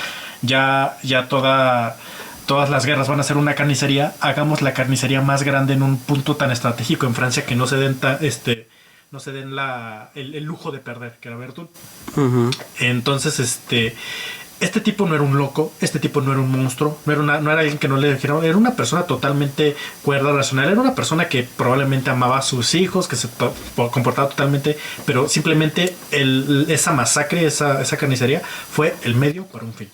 ya todas las guerras van a ser una carnicería, hagamos la carnicería más grande en un punto tan estratégico en Francia que no se den el lujo de perder, que era Verdún. Entonces, este tipo no era un loco, este tipo no era un monstruo, no era alguien que no le dijera, era una persona totalmente cuerda, racional, era una persona que probablemente amaba a sus hijos, que se comportaba totalmente, pero simplemente esa masacre, esa carnicería fue el medio para un fin.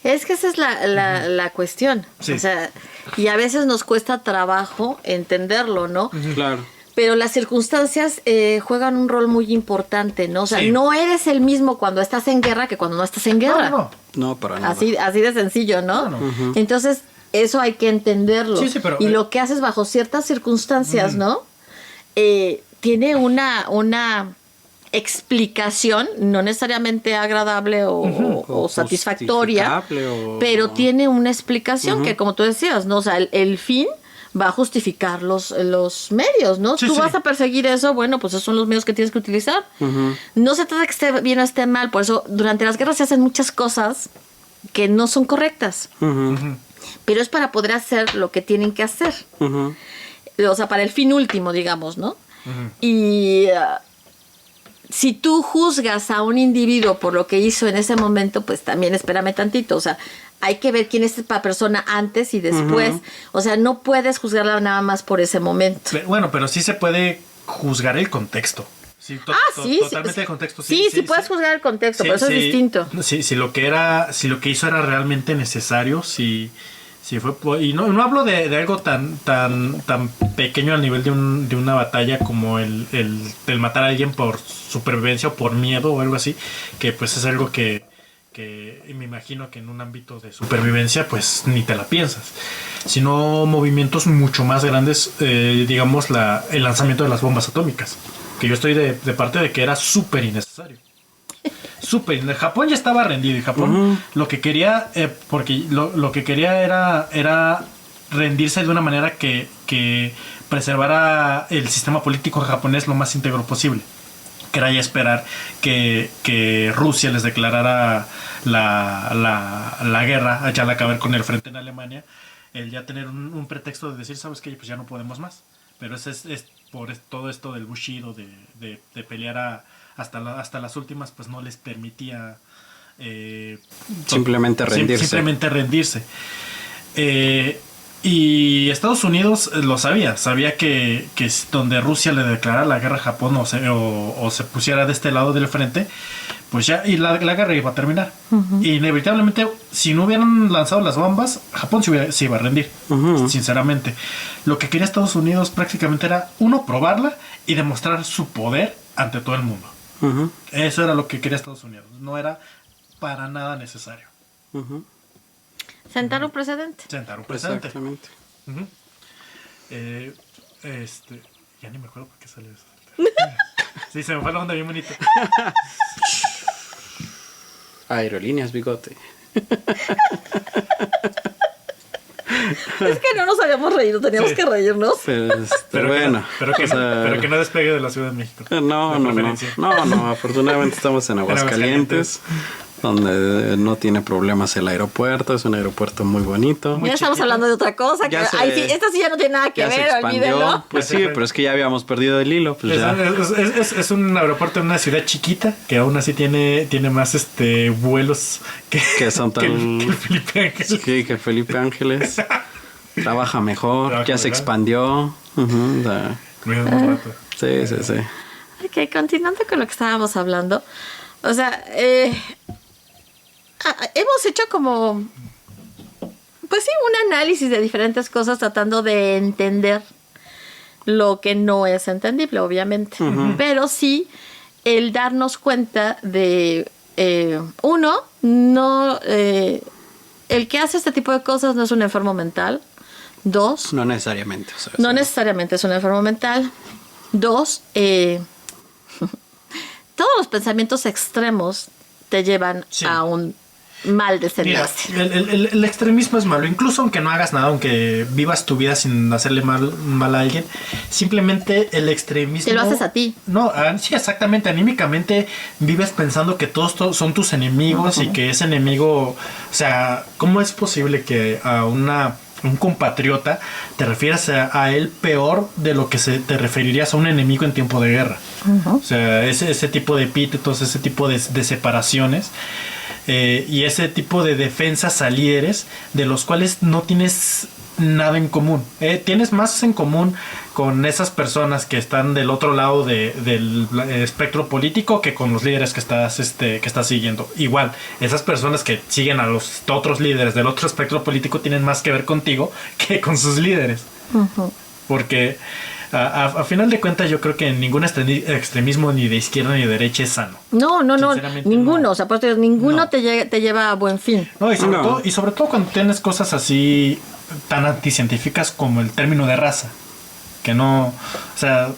Es que esa es la cuestión. Sí. O sea, y a veces nos cuesta trabajo entenderlo, ¿no?
Claro.
Pero las circunstancias juegan un rol muy importante, ¿no? O sea, no eres el mismo cuando estás en guerra que cuando no estás en guerra.
No, para nada.
Así de sencillo, ¿no? Entonces, eso hay que entenderlo.
Sí, pero,
y lo que haces bajo ciertas circunstancias, ¿no? Tiene una explicación, no necesariamente agradable o satisfactoria, pero tiene una explicación que, como tú decías, ¿no? O sea, el fin va a justificar los medios, ¿no? Tú vas a perseguir eso, bueno, pues esos son los medios que tienes que utilizar. No se trata de que esté bien o esté mal, por eso durante las guerras se hacen muchas cosas que no son correctas. Pero es para poder hacer lo que tienen que hacer. O sea, para el fin último, digamos, ¿no? Y si tú juzgas a un individuo por lo que hizo en ese momento, pues también espérame tantito, o sea, hay que ver quién es esta persona antes y después. O sea, no puedes juzgarla nada más por ese momento.
Bueno, pero sí se puede juzgar el contexto. Sí, totalmente el contexto.
Sí, puedes juzgar el contexto, pero eso es distinto.
Si lo que hizo era realmente necesario, si fue, y no hablo de algo tan pequeño al nivel de una batalla como el matar a alguien por supervivencia o por miedo o algo así, que pues es algo que me imagino que en un ámbito de supervivencia pues ni te la piensas, sino movimientos mucho más grandes, digamos el lanzamiento de las bombas atómicas, que yo estoy de parte de que era súper innecesario. Japón ya estaba rendido y Japón lo que quería, porque lo que quería era rendirse de una manera que preservara el sistema político japonés lo más íntegro posible, que era ya esperar que Rusia les declarara la guerra, ya la acabar con el frente en Alemania, el ya tener un pretexto de decir, ¿sabes qué? Pues ya no podemos más. Pero es por todo esto del Bushido, de pelear hasta las últimas, pues no les permitía
simplemente
rendirse. Y Estados Unidos lo sabía que donde Rusia le declarara la guerra a Japón o se pusiera de este lado del frente, pues ya y la guerra iba a terminar. Inevitablemente, si no hubieran lanzado las bombas, Japón se iba a rendir, sinceramente. Lo que quería Estados Unidos prácticamente era, probarla y demostrar su poder ante todo el mundo. Eso era lo que quería Estados Unidos. No era para nada necesario.
Sentar un precedente.
Sentar un precedente.
Exactamente.
Ujú. Ya ni me acuerdo por qué salió eso. Sí, se me fue la onda bien bonito.
Aerolíneas, bigote.
Es que no nos habíamos reído, teníamos
Sí.
que reírnos.
Pero bueno.
Pero que,
o sea,
pero que no despegue de la Ciudad de México.
No,
De preferencia.
no, afortunadamente estamos en Aguascalientes, donde no tiene problemas el aeropuerto, es un aeropuerto muy bonito.
Muy
Ya estamos
chiquito.
hablando de otra cosa.
Ya
Ay, sí,
se-
esta sí ya no tiene nada que
Ya se
ver,
expandió.
olvídenlo.
Pues sí, pero es que ya habíamos perdido el hilo, pues ya.
Es un aeropuerto en una ciudad chiquita que aún así tiene más vuelos
Que son tan-
que el Felipe Ángeles.
Sí, que Felipe Ángeles trabaja mejor,
Trabaja
ya se
mejor.
expandió. Ujú, o sea,
Me dio un rato.
sí.
Ok, continuando con lo que estábamos hablando. O sea, hemos hecho como, pues sí, un análisis de diferentes cosas tratando de entender lo que no es entendible, obviamente. Pero sí el darnos cuenta de, uno, no, el que hace este tipo de cosas no es un enfermo mental. Dos,
No necesariamente. O sea,
no
sí.
necesariamente es un enfermo mental. Dos, todos los pensamientos extremos te llevan
Sí.
a un mal
Mira,
desenlace.
el extremismo es malo. Incluso aunque no hagas nada, aunque vivas tu vida sin hacerle mal a alguien, simplemente el extremismo...
Te lo haces a ti.
No, sí, exactamente. Anímicamente vives pensando que todos son tus enemigos y que ese enemigo... O sea, ¿cómo es posible que a un compatriota te refieras a él peor de lo que te referirías a un enemigo en tiempo de guerra? O sea, ese tipo de epítetos, ese tipo de separaciones... y ese tipo de defensas a líderes de los cuales no tienes nada en común. Tienes más en común con esas personas que están del otro lado del espectro político que con los líderes que estás siguiendo. Igual, esas personas que siguen a los otros líderes del otro espectro político tienen más que ver contigo que con sus líderes. Porque a final de cuentas yo creo que ningún extremismo ni de izquierda ni de derecha es sano.
No,
Sinceramente,
ninguno.
no.
O sea, pues, ninguno
No.
te lleva a buen fin.
No, y sobre,
No.
Todo, y sobre todo cuando tienes cosas así tan anticientíficas como el término de raza. Que no, o sea,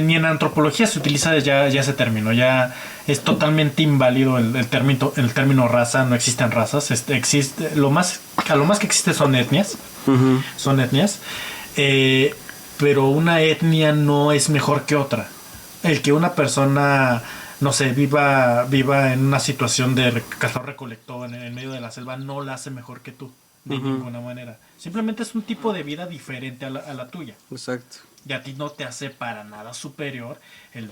ni en antropología se utiliza ya ese término. Ya es totalmente inválido el término raza. No existen razas. Existe, a lo más que existe son etnias.
Ujú.
Son etnias. Pero una etnia no es mejor que otra. El que una persona, no sé, viva en una situación de cazador-recolector en medio de la selva no la hace mejor que tú, de ninguna manera. Simplemente es un tipo de vida diferente a la tuya.
Exacto.
Y a ti no te hace para nada superior el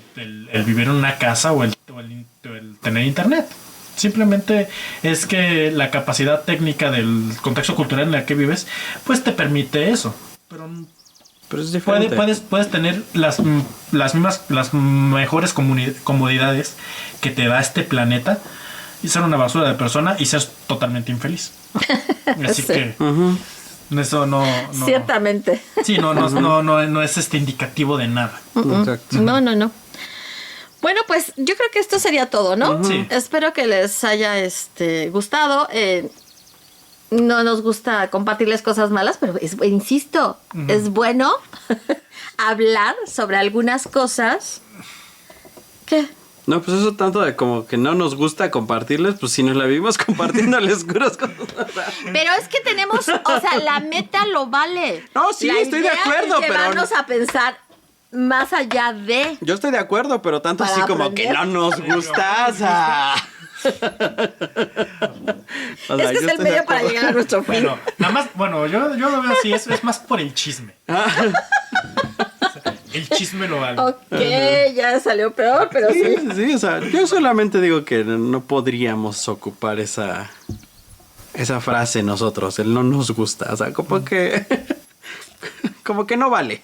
vivir en una casa o el tener internet. Simplemente es que la capacidad técnica del contexto cultural en el que vives, pues te permite eso.
Pero es diferente.
Puedes tener las mejores comodidades que te da este planeta y ser una basura de persona y ser totalmente infeliz. Así
Sí.
que
Ujú.
eso no
Ciertamente.
sí, no es indicativo de nada.
Exacto.
No. Bueno, pues yo creo que esto sería todo, ¿no?
Sí.
Espero que les haya gustado. No nos gusta compartirles cosas malas, pero insisto, es bueno hablar sobre algunas cosas. ¿Qué?
No, pues eso tanto de como que no nos gusta compartirles, pues si nos la vivimos compartiéndoles puras cosas.
Pero es que tenemos, o sea, la meta lo vale.
No, sí,
La
estoy de
idea
acuerdo,
es
pero-
llevarnos a pensar más allá de.
Yo estoy de acuerdo, pero tanto
Para
así como
aprender.
que no nos gusta. O sea, O sea,
Es que
yo
es el
estoy de
medio para
acuerdo.
llegar a nuestro fin.
Bueno, nada más, yo lo veo así, es más por el chisme. El chisme lo vale.
Ok, ya salió peor, pero sí.
Sí, o sea, yo solamente digo que no podríamos ocupar esa frase nosotros, el no nos gusta, o sea, como que no vale.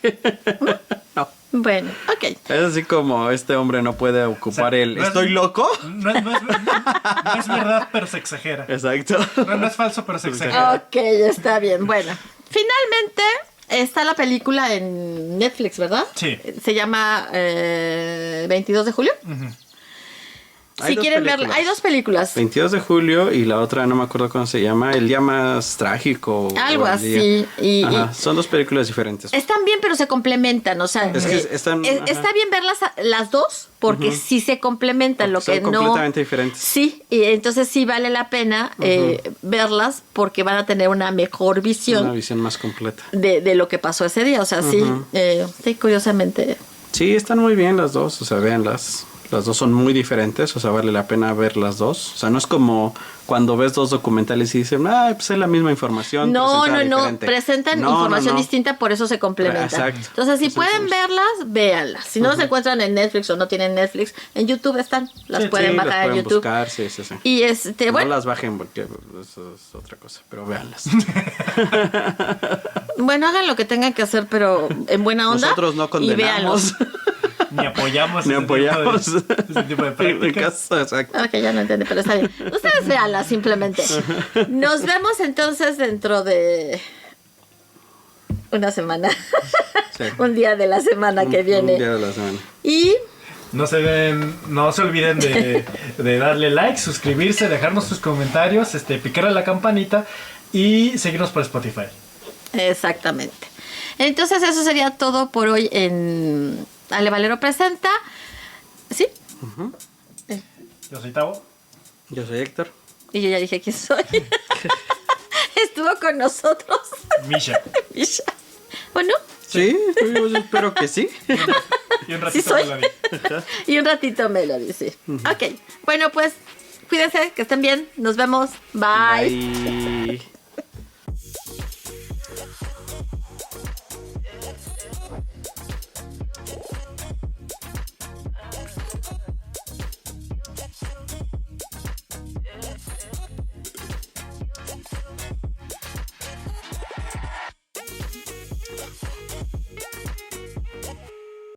No.
Bueno, ok.
Es así como este hombre no puede ocupar
O sea,
el
no es-
¿estoy loco?
No es verdad, pero se exagera.
Exacto.
No es falso, pero se exagera.
Ok, está bien. Bueno, finalmente está la película en Netflix, ¿verdad?
Sí.
Se llama 22 de julio.
Ujú.
Hay
Si
dos
quieren verla,
películas.
hay 2 películas.
22 de julio y la otra no me acuerdo cómo se llama, El día más trágico.
Algo
o el
así.
día- Ajá, son 2 películas diferentes.
Están bien, pero se complementan, o sea,
Es que están-
está bien verlas las dos porque sí se complementan, lo
Son
que no
completamente diferentes.
sí, y entonces sí vale la pena verlas porque van a tener una mejor
Una
visión
visión más completa.
de lo que pasó ese día, o sea, sí, curiosamente.
Sí, están muy bien las dos, o sea, véanlas. Las dos son muy diferentes, o sea, vale la pena ver las dos. O sea, no es como cuando ves 2 documentales y dicen, pues es la misma información.
No,
presentada
no,
diferente".
presentan
No,
información
no.
distinta, por eso se complementan.
Exacto.
Entonces, si
Pues
pueden
entonces-
verlas, véanlas. Si no se encuentran en Netflix o no tienen Netflix, en YouTube están, las
Sí,
pueden
Sí,
bajar
las
en
pueden
YouTube.
buscar, sí.
Y
No
bueno,
las bajen porque eso es otra cosa, pero véanlas.
bueno, hagan lo que tengan que hacer, pero en buena onda.
Nosotros no
y véanlos.
condenamos
Ni apoyamos
ni
ese tipo de-
apoyamos
ese tipo de prácticas.
Exacto.
Ok, ya no entiendo, pero está bien. Ustedes véanlas simplemente. Nos vemos entonces dentro de una semana.
Sí.
Un día de la semana que
Un
viene.
día de la semana.
Y
No se olviden de darle like, suscribirse, dejarnos sus comentarios, picarle a la campanita y seguirnos por Spotify.
exactamente. Entonces eso sería todo por hoy en Ale Valero Presenta. ¿Sí?
Yo soy Tavo.
Yo soy Héctor.
Y yo ya dije quién soy. Estuvo con nosotros.
Misha.
Misha. ¿O no?
Sí, yo espero que sí.
Y un
Sí
ratito
soy.
Melody.
Y un ratito Melody, sí. Ok. Bueno, pues cuídense, que estén bien. Nos vemos. Bye.
Bye.